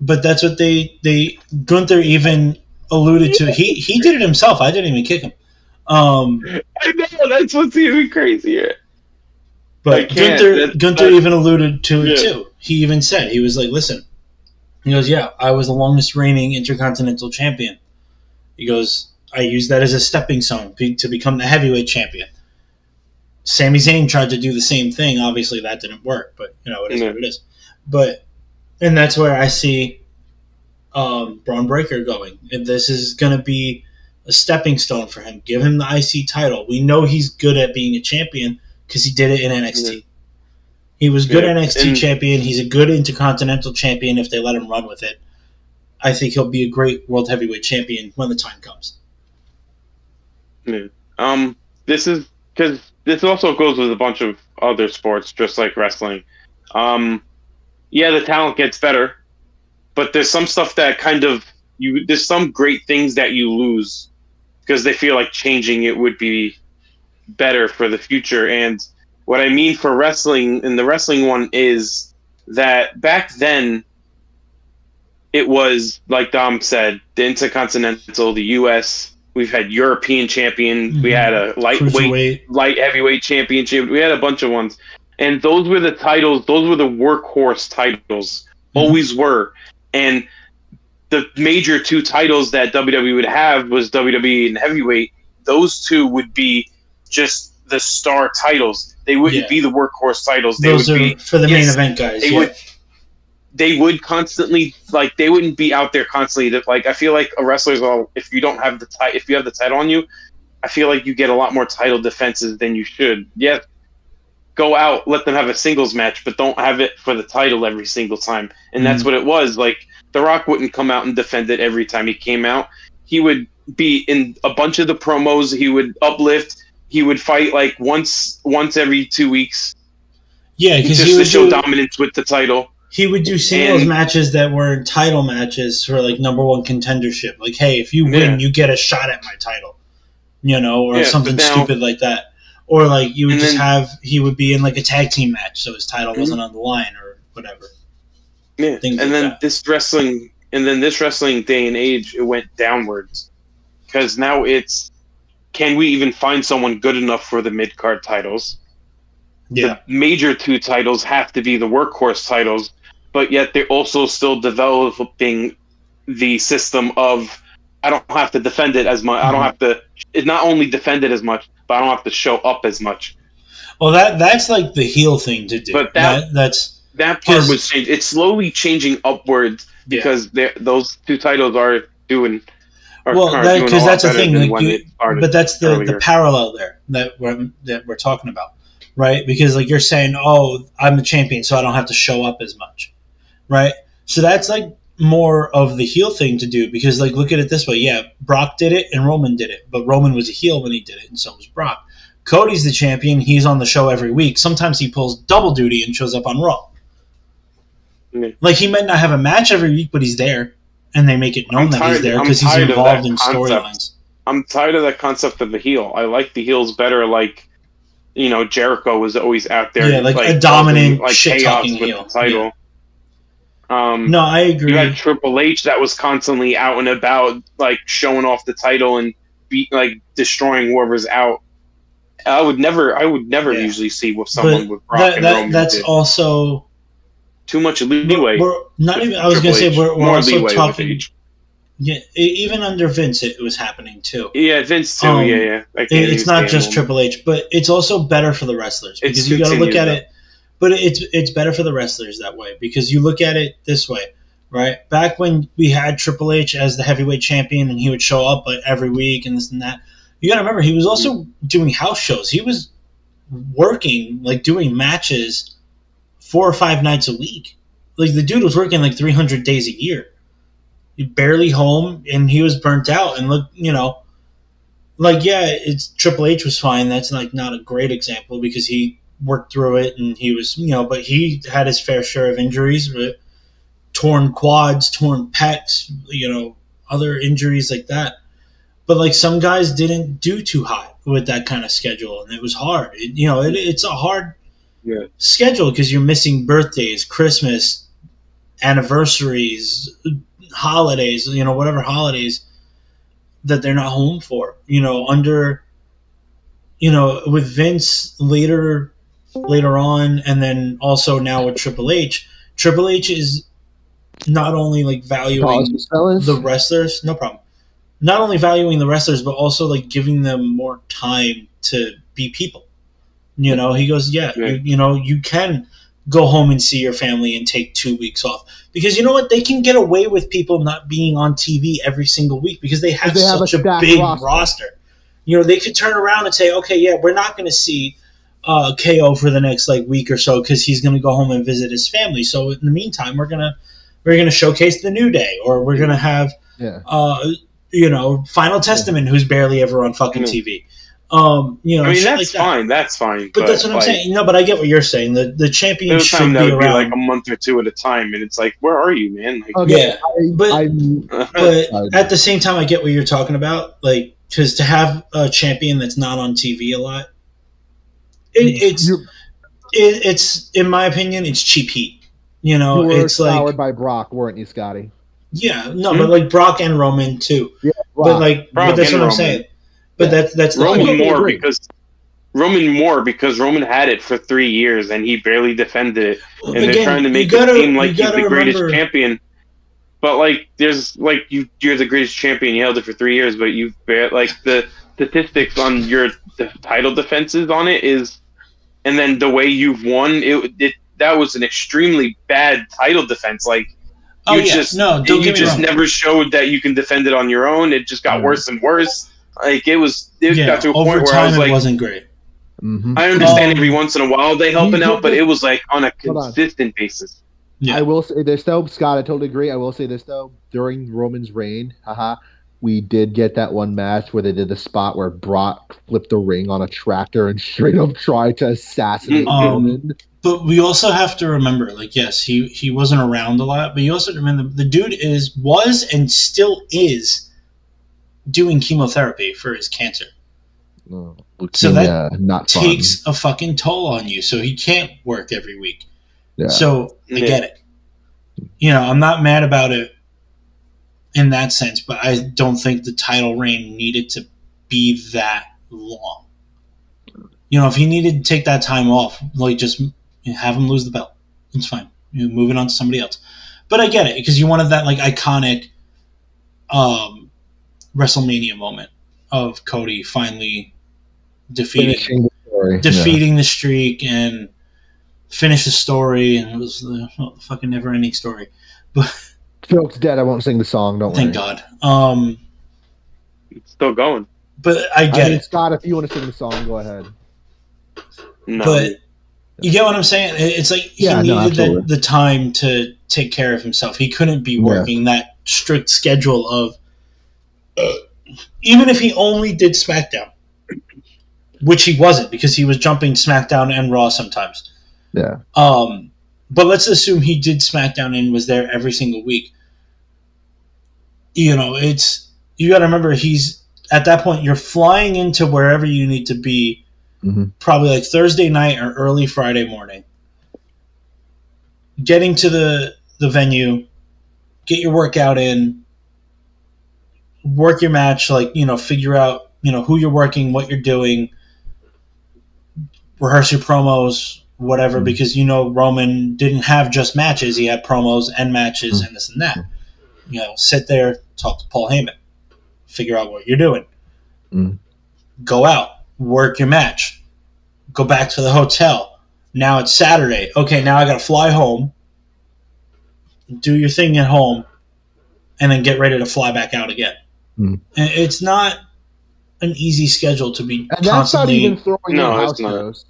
But that's what Gunther even alluded to. He did it himself. I didn't even kick him. I know, that's what's even crazier. But Gunther even alluded to it too. He even said, he was like, listen, he goes, yeah, I was the longest reigning Intercontinental Champion. He goes, I used that as a stepping stone to become the heavyweight champion. Sami Zayn tried to do the same thing. Obviously that didn't work, but it is what it is. And that's where I see Braun Breaker going. And this is going to be a stepping stone for him. Give him the IC title. We know he's good at being a champion because he did it in NXT. He was good Yeah, NXT and- champion. He's a good Intercontinental champion if they let him run with it. I think he'll be a great World Heavyweight champion when the time comes. This is because this also goes with a bunch of other sports, just like wrestling. Yeah, the talent gets better, but there's some stuff that there's some great things that you lose because they feel like changing it would be better for the future. And what I mean for wrestling, in the wrestling one, is that back then it was, like Dom said, the Intercontinental, the US, we've had European champion, we had a light heavyweight championship, we had a bunch of ones. And those were the titles, those were the workhorse titles, always were. And the major two titles that WWE would have was WWE and heavyweight. Those two would be just the star titles. They wouldn't be the workhorse titles. Those would be for the main event guys. They would constantly, like, they wouldn't be out there constantly. Like, I feel like a wrestler's if you don't have if you have the title on you, I feel like you get a lot more title defenses than you should. Yeah, go out, let them have a singles match, but don't have it for the title every single time. And that's what it was. Like, The Rock wouldn't come out and defend it every time he came out. He would be in a bunch of the promos. He would uplift. He would fight like once every 2 weeks. Yeah, because just to show dominance with the title. He would do singles matches that were title matches for like number one contendership. Like, hey, if you win, you get a shot at my title, or something stupid like that. Or like you would he would be in like a tag team match, so his title wasn't on the line or whatever. Yeah, this wrestling day and age, it went downwards because now it's, can we even find someone good enough for the mid card titles? Yeah, the major two titles have to be the workhorse titles, but yet they're also still developing the system of I don't have to defend it as much. I don't have to. It's not only defend it as much, but I don't have to show up as much. Well, that's like the heel thing to do. But that part was changed. It's slowly changing upwards because those two titles are doing. Because that's the thing. But that's the parallel there that we're talking about, right? Because like you're saying, oh, I'm the champion, so I don't have to show up as much, right? So that's like more of the heel thing to do because like look at it this way. Yeah, Brock did it and Roman did it, but Roman was a heel when he did it, and so was Brock. Cody's the champion. He's on the show every week. Sometimes he pulls double duty and shows up on Raw. Like, he might not have a match every week, but he's there. And they make it known that he's there because he's involved in storylines. I'm tired of that concept of the heel. I like the heels better. Like, Jericho was always out there. Yeah, like a dominant, shit-talking heel. Title. Yeah. No, I agree. You had Triple H that was constantly out and about, like, showing off the title and destroying whoever's out. I would never usually see with someone with Brock and Roman. That's also too much leeway. I was going to say we're also talking. Yeah, even under Vince, it was happening too. Yeah, Vince too. Yeah. It's not just Triple H, but it's also better for the wrestlers because you got to look at it. But it's better for the wrestlers that way because you look at it this way, right? Back when we had Triple H as the heavyweight champion and he would show up every week and this and that. You got to remember, he was also doing house shows. He was working, like, doing matches 4 or 5 nights a week. Like, the dude was working, like, 300 days a year. He barely home, and he was burnt out. And, look, it's Triple H was fine. That's, like, not a great example because he worked through it, and he was, but he had his fair share of injuries, torn quads, torn pecs, other injuries like that. But, like, some guys didn't do too hot with that kind of schedule, and it was hard. It's a hard schedule because you're missing birthdays, Christmas, anniversaries, holidays, whatever holidays that they're not home for. With Vince later on, and then also now with Triple H is not only, like, valuing the wrestlers. No problem. Not only valuing the wrestlers, but also like giving them more time to be people. He goes, you can go home and see your family and take 2 weeks off because you know what? They can get away with people not being on TV every single week because they have such a big roster. They could turn around and say, okay, yeah, we're not going to see KO for the next like week or so because he's going to go home and visit his family. So in the meantime, we're gonna showcase the New Day, or we're gonna have Final Testament, who's barely ever on fucking TV. I mean, that's like fine. That's fine. But that's what I'm saying. No, but I get what you're saying. The champion should be around. Be like a month or two at a time, and it's like, where are you, man? Like, okay, but at the same time, I get what you're talking about. Like, because to have a champion that's not on TV a lot, it's in my opinion, it's cheap heat. You were it's like by Brock, weren't you, Scotty? Yeah, no, but like Brock and Roman too. Yeah, but that's what I'm saying. But that's Roman more because Roman had it for 3 years and he barely defended it, and they're trying to make it seem like he's the greatest champion. But like, there's like you're the greatest champion. You held it for 3 years, but you've like the statistics on your title defenses on it is, and then the way you've won that was an extremely bad title defense. Like you just never showed that you can defend it on your own. It just got worse and worse. Like it got to a point where I was like, it wasn't great. Mm-hmm. I understand every once in a while they helping out, but it was like on a consistent basis. Yeah. I will say this though, Scott, I totally agree. I will say this though, during Roman's reign, we did get that one match where they did the spot where Brock flipped the ring on a tractor and straight up tried to assassinate Roman. But we also have to remember, like, yes, he wasn't around a lot, but you also remember the dude was and still is doing chemotherapy for his cancer. So that takes a fucking toll on you. So he can't work every week. Yeah. So I get it. I'm not mad about it in that sense, but I don't think the title reign needed to be that long. If he needed to take that time off, like just have him lose the belt. It's fine. Move it on to somebody else. But I get it because you wanted that like iconic WrestleMania moment of Cody finally defeating the streak and finish the story, and it was the fucking never-ending story. But joke's dead. I won't sing the song. Don't thank worry. God. It's still going. But I get it. Scott, if you want to sing the song, go ahead. No. But you get what I'm saying? It's like he needed the time to take care of himself. He couldn't be working that strict schedule of even if he only did SmackDown, which he wasn't because he was jumping SmackDown and Raw sometimes. Yeah. But let's assume he did SmackDown and was there every single week. You got to remember he's at that point you're flying into wherever you need to be, probably like Thursday night or early Friday morning. Getting to the venue, get your workout in, work your match, figure out, who you're working, what you're doing, rehearse your promos, whatever, because Roman didn't have just matches, he had promos and matches and this and that. Sit there, talk to Paul Heyman, figure out what you're doing. Go out, work your match, go back to the hotel. Now it's Saturday. Okay, now I got to fly home, do your thing at home, and then get ready to fly back out again. And it's not an easy schedule to be and constantly. That's not even throwing in house shows.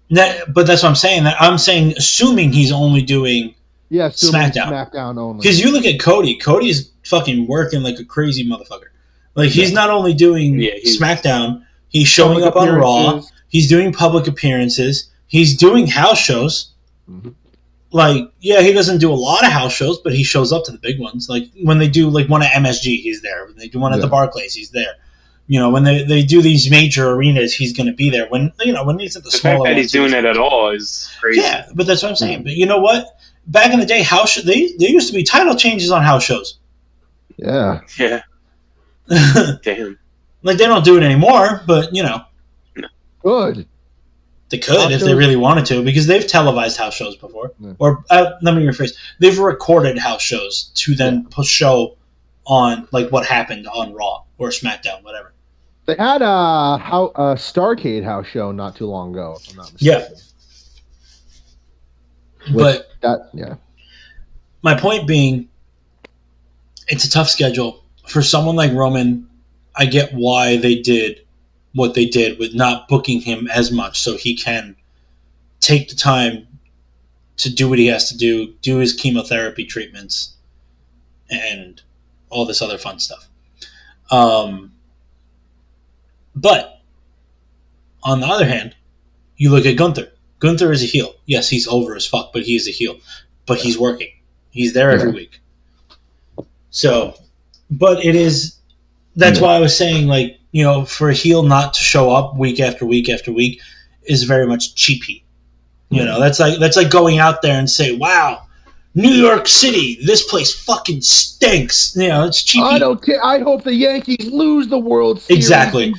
But that's what I'm saying. I'm saying assuming he's only doing SmackDown only. Because you look at Cody. Cody's fucking working like a crazy motherfucker. Like he's not only doing SmackDown, he's showing up on Raw. He's doing public appearances. He's doing house shows. Like, he doesn't do a lot of house shows, but he shows up to the big ones. Like when they do like one at MSG, he's there. When they do one at the Barclays, he's there. When they do these major arenas, he's going to be there. When he's at the smaller ones, fact that he's doing it at all is crazy. Yeah, but that's what I'm saying. But you know what? Back in the day, there used to be title changes on house shows. Yeah. Yeah. Damn. Like they don't do it anymore, but Good. They could if they really wanted to, because they've televised house shows before. Yeah. Or let me rephrase: they've recorded house shows to then show on like what happened on Raw or SmackDown, whatever. They had a Starrcade house show not too long ago, if I'm not mistaken. Yeah. My point being, it's a tough schedule for someone like Roman. I get why they did what they did with not booking him as much so he can take the time to do what he has to do his chemotherapy treatments, and all this other fun stuff. But on the other hand, you look at Gunther. Gunther is a heel. Yes, he's over as fuck, but he is a heel. But he's working. He's there every week. So, but it is. That's why I was saying, like, you know, for a heel not to show up week after week after week is very much cheap heat. You know, that's like going out there and say, "Wow, New York City, this place fucking stinks." You know, it's cheap heat. I don't care. I hope the Yankees lose the World Series. Exactly.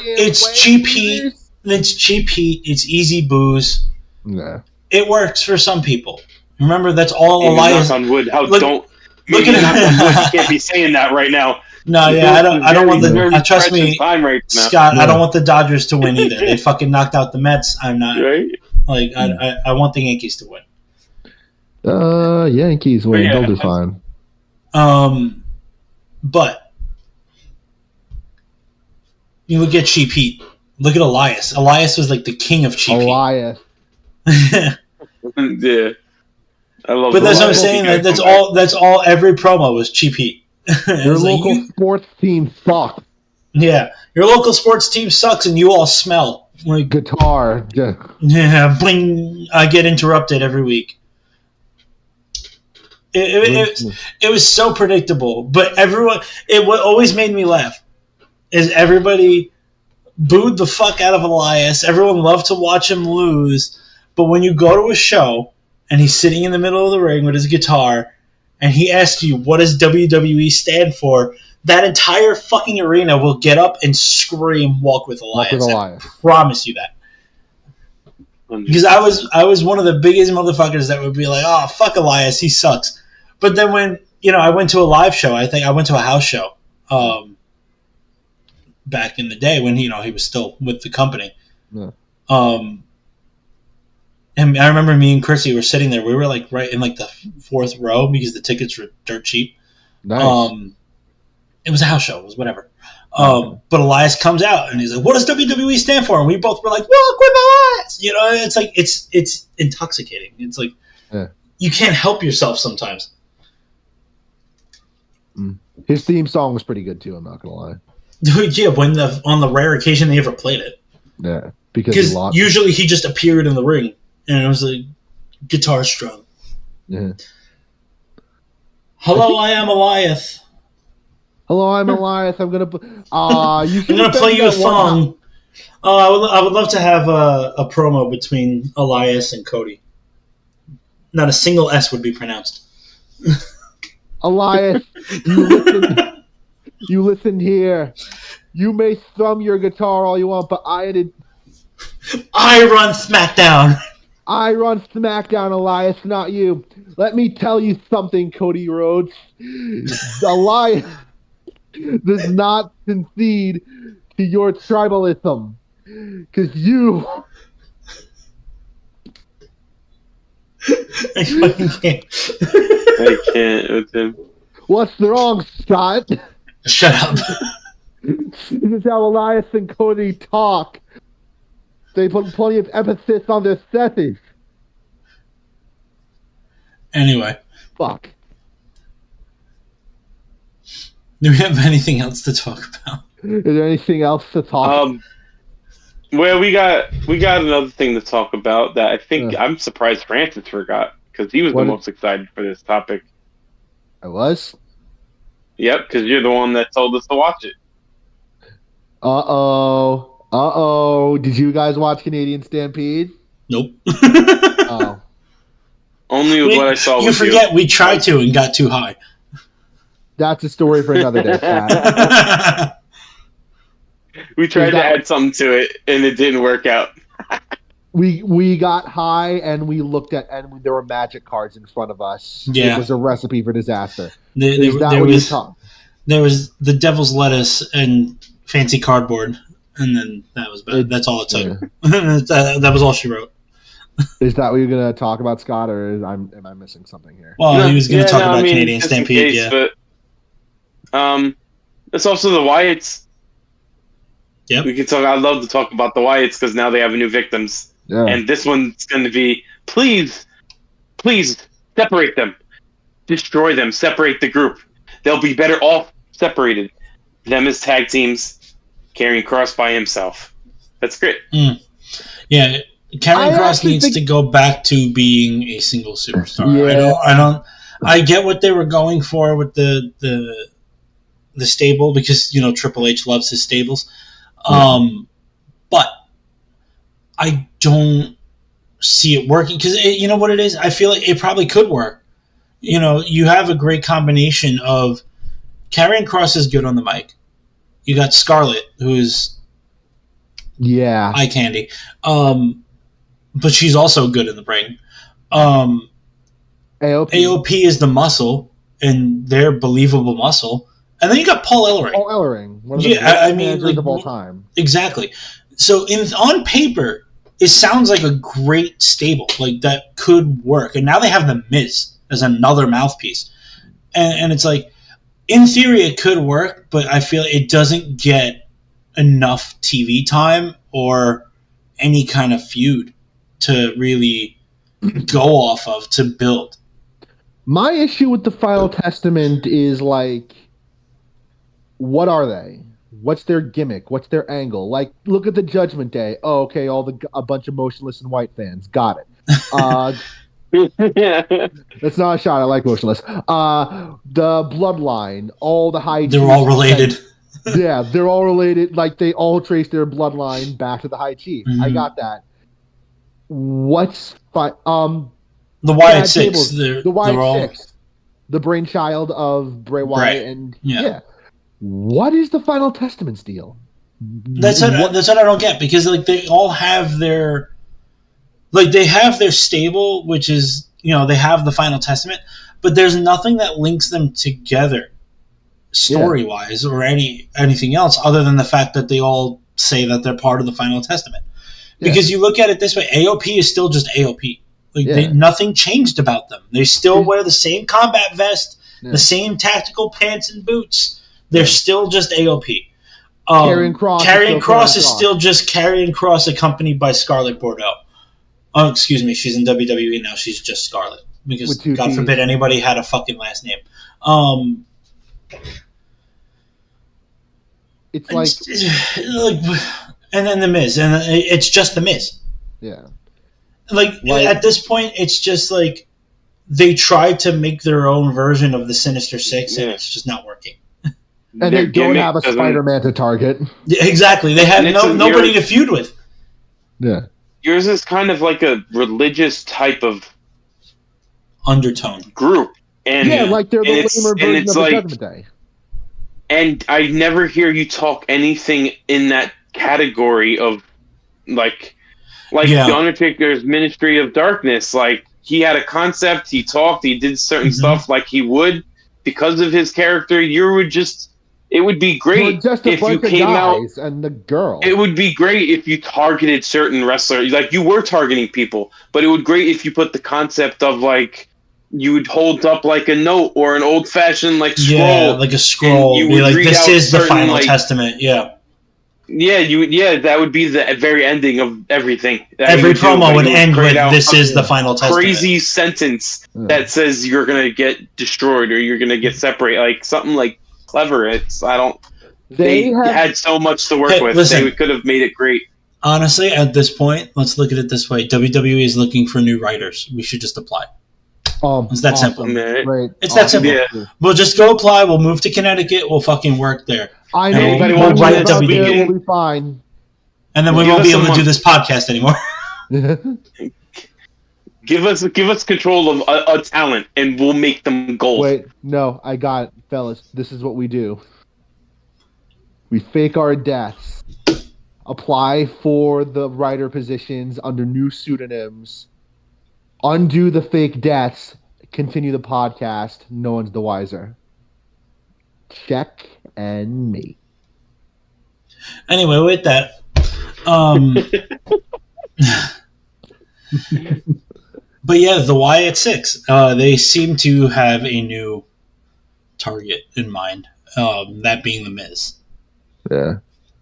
It's way. cheap heat. It's cheap heat. It's easy booze. Yeah. It works for some people. Remember, that's all Maybe Elias. knock on wood. Look at You can't be saying that right now. No, yeah, I don't want the. Trust me, time right now. Scott. Yeah. I don't want the Dodgers to win either. They fucking knocked out the Mets. I'm not. Right? Like, I want the Yankees to win. Yankees win. They'll do fine. But you look at cheap heat. Look at Elias. Elias was like the king of cheap Elias. heat. Yeah. I love. But that's what I'm saying. That's all. That's all. Every promo was cheap heat. Your local sports team sucks. Yeah, your local sports team sucks, and you all smell like guitar. Yeah, bling. I get interrupted every week. It was so predictable, but everyone. What always made me laugh is everybody booed the fuck out of Elias. Everyone loved to watch him lose, but when you go to a show and he's sitting in the middle of the ring with his guitar, and he asks you, what does WWE stand for? That entire fucking arena will get up and scream, walk with Elias. I promise you that. Because I was one of the biggest motherfuckers that would be like, oh, fuck Elias, he sucks. But then when, you know, I went to a live show, I think I went to a house show back in the day when, you know, he was still with the company. Yeah. And I remember me and Chrissy were sitting there. We were like right in like the fourth row because the tickets were dirt cheap. Nice. It was a house show. It was whatever. But Elias comes out and he's like, "What does WWE stand for?" And we both were like, "Walk with Elias." You know, it's like it's intoxicating. It's like you can't help yourself sometimes. His theme song was pretty good too. I'm not gonna lie. Yeah, on the rare occasion they ever played it. Yeah, because usually he just appeared in the ring. And it was like guitar strum. Yeah. Hello, I am Elias. Hello, I'm Elias. I'm gonna. I'm gonna play you a song. I would love to have a promo between Elias and Cody. Not a single S would be pronounced. Elias, you listen here. You may thrum your guitar all you want, but I run SmackDown. I run SmackDown, Elias, not you. Let me tell you something, Cody Rhodes. Elias does not concede to your tribalism. Because you... I fucking can't. I can't with him. What's wrong, Scott? Shut up. This is how Elias and Cody talk. They put plenty of emphasis on their settings. Anyway. Fuck. Do we have anything else to talk about? Is there anything else to talk about? Well, we got another thing to talk about that I think I'm surprised Francis forgot because he was the most excited for this topic. I was? Yep, because you're the one that told us to watch it. Uh-oh. Did you guys watch Canadian Stampede? Nope. Oh. Only with what I saw with you. You forget we tried to and got too high. That's a story for another day, Pat. We tried to add something to it, and it didn't work out. We got high, and we looked at, and there were magic cards in front of us. Yeah. It was a recipe for disaster. There was the devil's lettuce and fancy cardboard, and then that was bad. That's all it took. Yeah. that was all she wrote. Is that what you're going to talk about, Scott, or am I missing something here? Well, he was going to talk about Canadian Stampede, But, it's also the Wyatts. Yep. We can talk. I'd love to talk about the Wyatts because now they have new victims, Yeah. and this one's going to be please separate them, destroy them, separate the group. They'll be better off separated. Them as tag teams, carrying Cross by himself. That's great. Yeah, Karrion I Kross actually needs think- to go back to being a single superstar. Yeah. I get what they were going for with the stable because Triple H loves his stables, but I don't see it working because you know what it is. I feel like it probably could work. You have a great combination of Karrion Kross is good on the mic. You got Scarlett, who's Yeah. eye candy, but she's also good in the ring. AOP is the muscle, and they're believable muscle. And then you got Paul Ellering. Paul Ellering, one of the Yeah, greatest I mean, managers like, of all time. Exactly. So on paper, it sounds like a great stable. Like, that could work. And now they have The Miz as another mouthpiece. And it's like, in theory, it could work, but I feel it doesn't get enough TV time or any kind of feud to really go off of to build. My issue with the Final Testament is like, what are they? What's their gimmick? What's their angle? Like, look at the Judgment Day. Oh, okay, a bunch of motionless and white fans. Got it. That's not a shot. I like motionless. The Bloodline, all the high. They're all related. Yeah, they're all related. Like, they all trace their bloodline back to the High Chief. Mm-hmm. I got that. What's fine? The Wyatt Six. The Wyatt Six. The brainchild of Bray Wyatt, and yeah. What is the Final Testament's deal? That's what I don't get, because like they all have their stable, which is they have the Final Testament, but there's nothing that links them together story wise or anything else other than the fact that they all say that they're part of the Final Testament. Because you look at it this way, AOP is still just AOP. Like nothing changed about them. They still wear the same combat vest, the same tactical pants and boots. They're still just AOP. Karrion Kross is still just Karrion Kross, accompanied by Scarlett Bordeaux. Oh, excuse me, she's in WWE now. She's just Scarlett, because God forbid anybody had a fucking last name. It's like, and then The Miz, and it's just The Miz. Yeah. Like at this point, it's just like they tried to make their own version of the Sinister Six, and it's just not working. And they don't have a Spider-Man to target. Yeah, exactly. They have nobody to feud with. Yeah. Yours is kind of like a religious type of undertone group. And like they're the lamer version of the Judgment Day. And I never hear you talk anything in that category of like The Undertaker's Ministry of Darkness. Like, he had a concept, he talked, he did certain stuff like he would because of his character. It would be great if you came out and the girl. It would be great if you targeted certain wrestlers, like you were targeting people. But it would be great if you put the concept of like you would hold up like a note or an old fashioned like scroll, like a scroll. You would like, this is the Final Testament. Yeah, that would be the very ending of everything. Every promo would end with "This is the Final Testament." Crazy sentence that says you're gonna get destroyed or you're gonna get separated, like something like clever. They had so much to work with. Listen, they could have made it great. Honestly, at this point, let's look at it this way: WWE is looking for new writers. We should just apply. It's that simple. Right. It's that simple. Yeah. We'll just go apply. We'll move to Connecticut. We'll fucking work there. I know. We'll write WWE. We'll be fine. And then we won't be able to do this podcast anymore. Give us control of a talent, and we'll make them gold. Wait, no, I got it, fellas. This is what we do. We fake our deaths, apply for the writer positions under new pseudonyms, undo the fake deaths, continue the podcast. No one's the wiser. Check and me. Anyway, with that, but yeah, the Wyatt Six, they seem to have a new target in mind, that being The Miz. Yeah.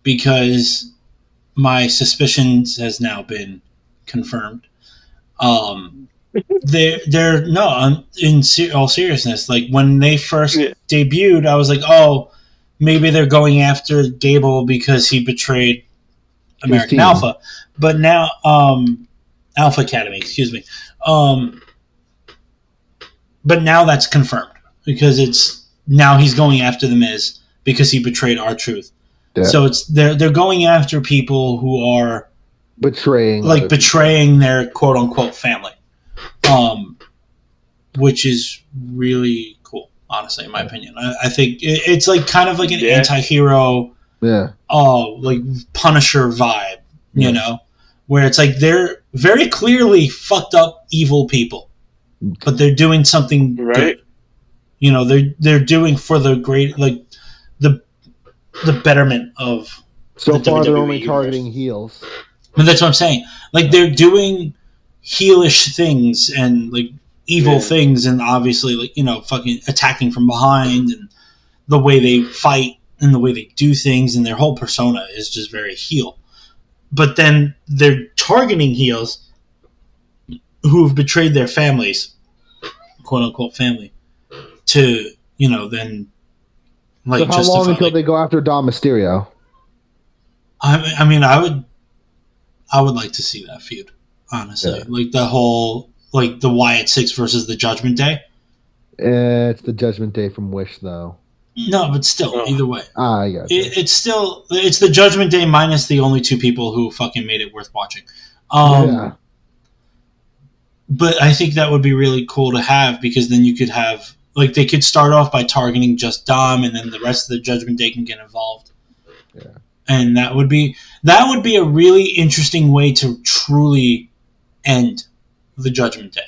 because my suspicions has now been confirmed. They're no, in all seriousness, like when they first debuted, I was like, oh, maybe they're going after Gable because he betrayed American Alpha, but now Alpha Academy, excuse me. But now that's confirmed because it's now he's going after the Miz because he betrayed R-Truth. Yeah. So they're going after people who are betraying their quote unquote family, which is really cool. Honestly, in my opinion, I think it's like kind of like an anti-hero, like Punisher vibe, you know, where it's like they're very clearly fucked up evil people, but they're doing something good. You know, they're doing for the great, like the betterment of. So far, they're only targeting heels. But that's what I'm saying. Like they're doing heelish things and like evil things, and obviously, like, you know, fucking attacking from behind, and the way they fight and the way they do things, and their whole persona is just very heel. But then they're targeting heels who have betrayed their families, quote unquote family, to, you know, then like. So how long until they go after Dom Mysterio? I mean, I would like to see that feud, honestly. Like the whole, like the Wyatt Six versus the Judgment Day. It's the Judgment Day from Wish, though. No, but still, either way. I got you. It's the Judgment Day minus the only two people who fucking made it worth watching. But I think that would be really cool to have, because then you could have, like, they could start off by targeting just Dom, and then the rest of the Judgment Day can get involved. Yeah. And that would be a really interesting way to truly end the Judgment Day.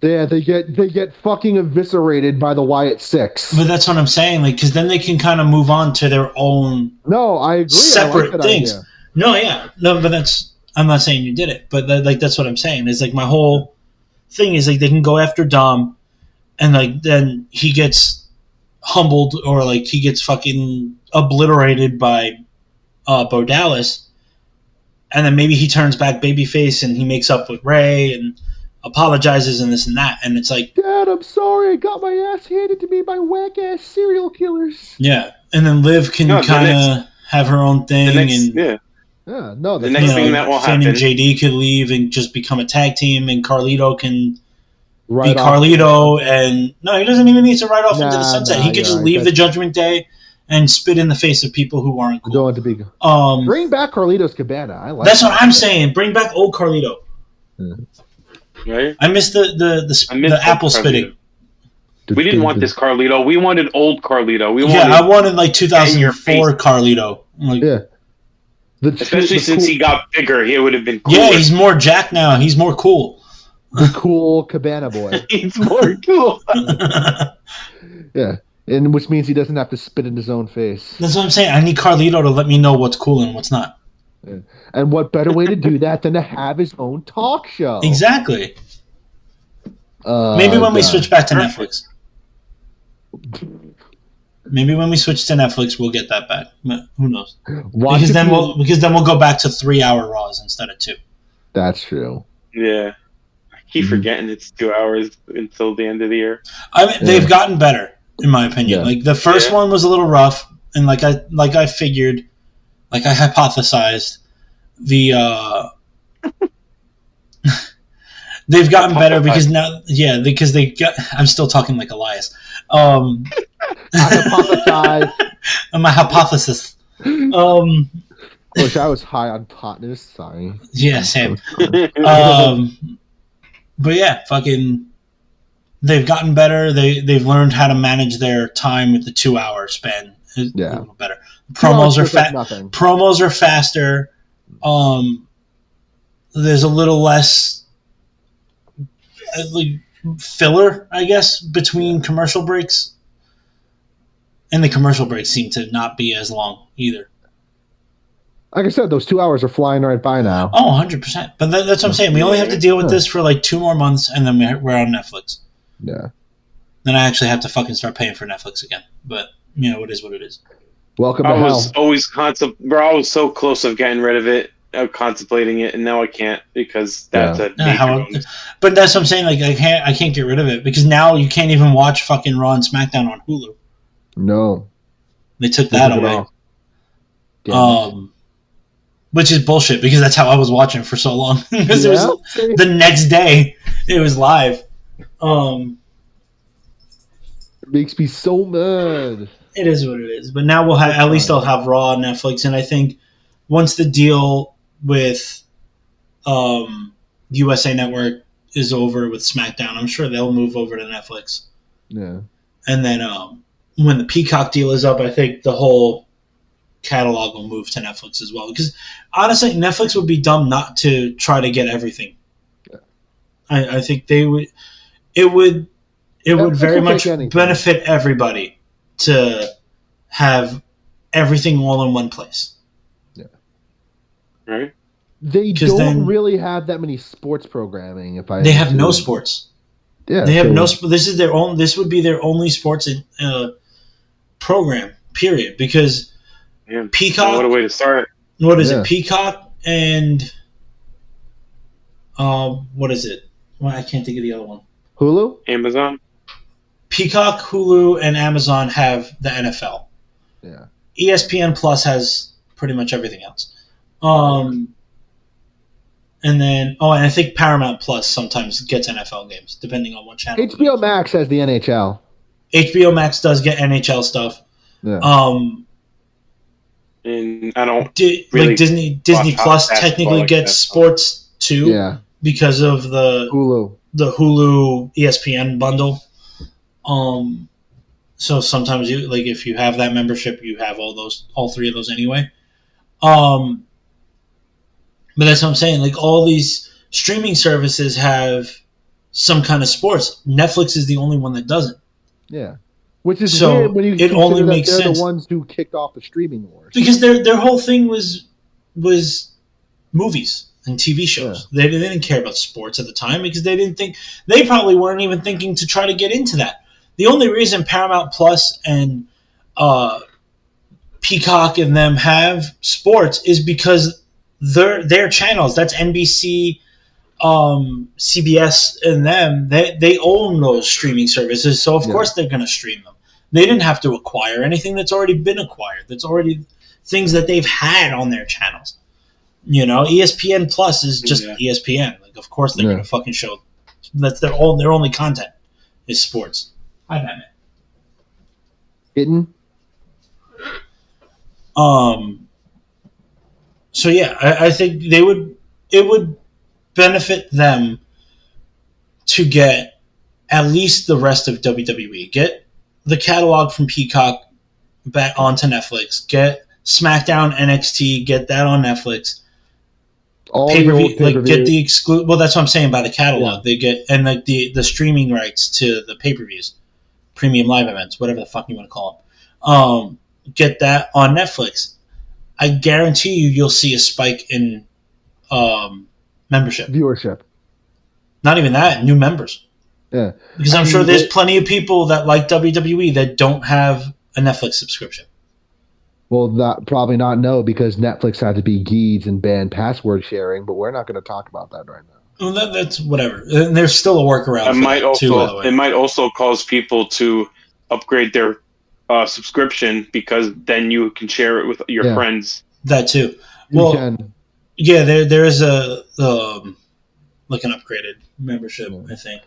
Yeah, they get fucking eviscerated by the Wyatt Six. But that's what I'm saying, like, because then they can kind of move on to their own. No, I agree. Separate things. Idea. No, but I'm not saying you did it, but that's what I'm saying. Is like my whole thing is like they can go after Dom, and like then he gets humbled, or like he gets fucking obliterated by Bo Dallas, and then maybe he turns back babyface and he makes up with Ray and apologizes and this and that, and it's like, Dad, I'm sorry, I got my ass handed to me by whack ass serial killers. Yeah, and then Liv can kind of have her own thing, the next thing that will happen. Finn and JD could leave and just become a tag team, and Carlito can be Carlito, and no, he doesn't even need to ride off into the sunset. He could just leave the Judgment Day and spit in the face of people who aren't cool. Going to be bring back Carlito's Cabana. I like. That's what I'm saying. Bring back old Carlito. Right? I miss the apple spitting. We didn't want this Carlito. We wanted old Carlito. I wanted like 2004 Carlito. Like, especially since he got bigger, he would have been cooler. Yeah, he's more jacked now. He's more cool. The cool Cabana boy. He's more cool. Yeah. And which means he doesn't have to spit in his own face. That's what I'm saying. I need Carlito to let me know what's cool and what's not. Yeah. And what better way to do that than to have his own talk show? Exactly. Maybe when we switch back to Netflix. Maybe when we switch to Netflix, we'll get that back. Who knows? Because then we'll go back to 3-hour Raws instead of 2. That's true. Yeah. I keep forgetting it's 2 hours until the end of the year. I mean, they've gotten better, in my opinion. Yeah. Like the first one was a little rough, and like I figured, like I hypothesized, they've gotten better because now, because they got. I'm still talking like Elias. I hypothesize. My hypothesis. Wish I was high on potness. Sorry. Yeah, same. But yeah, fucking. They've gotten better. They've learned how to manage their time with the 2-hour span. Yeah, a little better. Promos are faster. There's a little less filler, I guess, between commercial breaks. And the commercial breaks seem to not be as long either. Like I said, those 2 hours are flying right by now. Oh, 100%. But that's what I'm saying. We only have to deal with this for like 2 more months, and then we're on Netflix. Yeah. Then I actually have to fucking start paying for Netflix again. But, you know, it is what it is. Welcome I to was hell. always bro. I was so close of getting rid of it, contemplating it, and now I can't because that's a major bonus. But that's what I'm saying. Like I can't get rid of it because now you can't even watch fucking Raw and SmackDown on Hulu. No. They took that away. Which is bullshit because that's how I was watching for so long. Because it was the next day it was live. It makes me so mad. It is what it is. But now we'll have, at least I'll have Raw on Netflix, and I think once the deal with USA Network is over with SmackDown, I'm sure they'll move over to Netflix. Yeah. And then when the Peacock deal is up, I think the whole catalog will move to Netflix as well. Because honestly, Netflix would be dumb not to try to get everything. Yeah. I think they would. It would very much benefit everybody to have everything all in one place. Yeah. Right. They don't really have that many sports programming. They have no sports. Yeah. They have no. This is their own. This would be their only sports program. Period. Because Peacock. What a way to start. What is it? Peacock and what is it? Well, I can't think of the other one. Hulu? Amazon? Peacock, Hulu, and Amazon have the NFL. Yeah. ESPN Plus has pretty much everything else. And then, and I think Paramount Plus sometimes gets NFL games, depending on what channel. HBO Max has the NHL. HBO Max does get NHL stuff. Yeah. And I don't like Disney Plus technically gets sports too. Yeah. Because of the Hulu ESPN bundle. So sometimes you like if you have that membership, you have all three of those anyway. But that's what I'm saying. Like all these streaming services have some kind of sports. Netflix is the only one that doesn't. Yeah. Which is weird when you it only makes they're sense. The ones who kicked off the streaming wars. Because their whole thing was movies and TV shows. Yeah. They didn't care about sports at the time because they probably weren't even thinking to try to get into that. The only reason Paramount Plus and Peacock and them have sports is because their channels, that's NBC, CBS and them, they own those streaming services, so of course they're going to stream them. They didn't have to acquire anything that's already been acquired. That's already things that they've had on their channels. You know, ESPN Plus is just ESPN. Like, of course they're going to fucking show. That's their only content is sports. Hi, Batman. Hidden. So yeah, I think it would benefit them to get at least the rest of WWE. Get the catalog from Peacock back onto Netflix. Get SmackDown, NXT. Get that on Netflix. Pay-per-view, like get the exclusive. Well, that's what I'm saying by the catalog. They get and like the streaming rights to the pay-per-views, premium live events, whatever the fuck you want to call them. Get that on Netflix. I guarantee you'll see a spike in membership. Viewership. Not even that, new members. Yeah. Because I'm sure there's plenty of people that like WWE that don't have a Netflix subscription. Well, probably not because Netflix had to be geeds and ban password sharing, but we're not going to talk about that right now. Well, that's whatever. And there's still a workaround for that too, by the way. It might also cause people to upgrade their subscription because then you can share it with your friends. That too. Well, yeah, there is a like an upgraded membership, I think.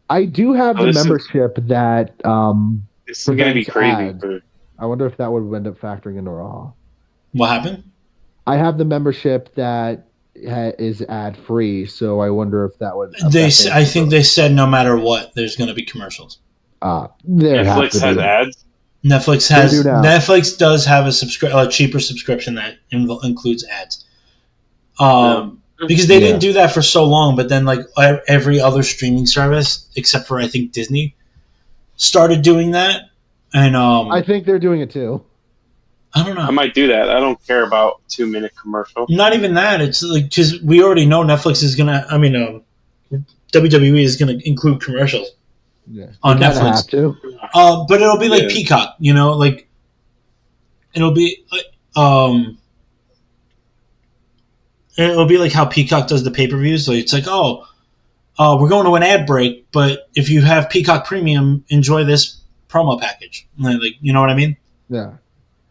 I do have the membership that this is going to be crazy. I wonder if that would end up factoring into Raw. What happened? I have the membership that is ad free, so I wonder if that would. I think they said no matter what, there's going to be commercials. Netflix has ads. Netflix does have a cheaper subscription that includes ads. Because they didn't do that for so long, but then like every other streaming service except for I think Disney started doing that, and I think they're doing it too. I don't know. I might do that. I don't care about 2-minute commercial. Not even that. It's like because we already know Netflix is gonna. I mean, WWE is gonna include commercials. Yeah, on Netflix. Have to. But it'll be like Peacock, you know, like it'll be it'll be like how Peacock does the pay-per-views. So it's like, we're going to an ad break, but if you have Peacock Premium, enjoy this promo package. Like, you know what I mean? Yeah.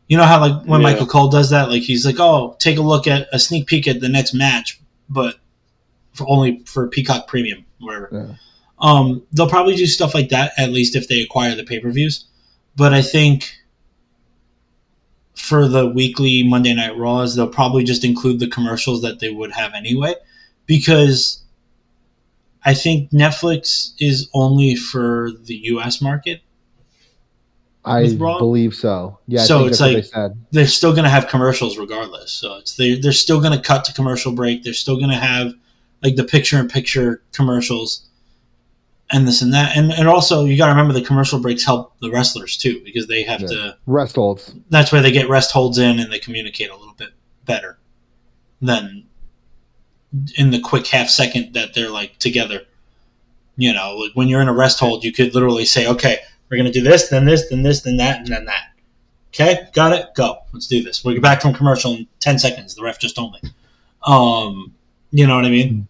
You know how like when Yeah. Michael Cole does that, like he's like, take a look at a sneak peek at the next match, but only for Peacock Premium, whatever. Yeah. They'll probably do stuff like that, at least if they acquire the pay-per-views. But I think for the weekly Monday Night Raws, they'll probably just include the commercials that they would have anyway, because I think Netflix is only for the U.S. market. I With Raw? believe so. Yeah, I So think it's that's what like- they said. They're still going to have commercials regardless. So they're still going to cut to commercial break. They're still going to have like the picture-in-picture commercials and this and that. And also, you got to remember the commercial breaks help the wrestlers too, because they have Yeah. to. Rest holds. That's where they get rest holds in and they communicate a little bit better than in the quick half second that they're like together. You know, like when you're in a rest hold, you could literally say, okay, we're going to do this, then this, then this, then that, and then that. Okay, got it? Go. Let's do this. We'll get back from commercial in 10 seconds. The ref just told me. You know what I mean?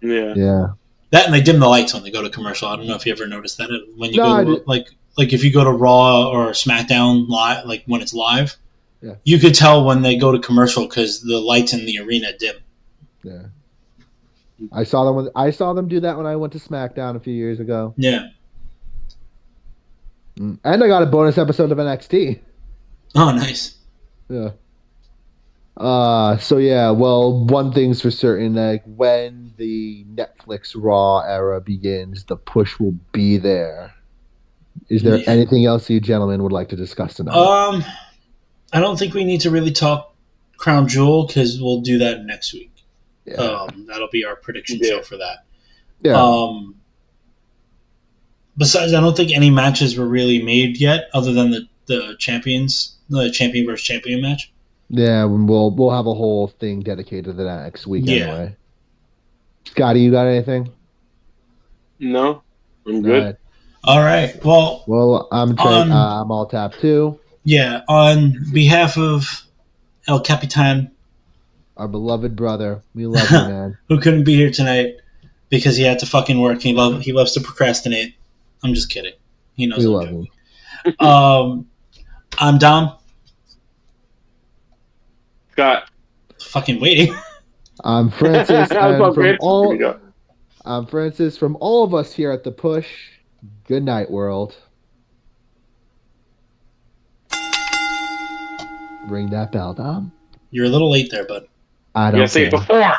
Yeah. Yeah. That and they dim the lights when they go to commercial. I don't know if you ever noticed that. When you No, I go to, did. like if you go to Raw or SmackDown live, like when it's live, Yeah. you could tell when they go to commercial because the lights in the arena dim. Yeah. I saw them do that when I went to SmackDown a few years ago. Yeah. And I got a bonus episode of NXT. Oh, nice. Yeah. So yeah, well, one thing's for certain, like when the Netflix Raw era begins, the push will be there. Is there Yeah. anything else you gentlemen would like to discuss tonight? I don't think we need to really talk Crown Jewel because we'll do that next week. Yeah. That'll be our prediction Yeah. show for that. Yeah. Besides, I don't think any matches were really made yet, other than the champion versus champion match. Yeah, we'll have a whole thing dedicated to that next week Yeah. anyway. Scotty, you got anything? No, I'm good. Alright. All right. Well, I'm all tapped too. yeah. On behalf of El Capitan, Our beloved brother, we love you, man. who couldn't be here tonight because he had to fucking work, he loves to procrastinate. I'm just kidding. He knows We I'm love joking. him. I'm Dom. Scott. Fucking waiting. I'm Francis, I was and about from Francis. all Here we go. I'm Francis. From all of us here at the Push. Good night, world. Ring that bell, Dom. You're a little late there, bud. I You don't gotta say it care. before.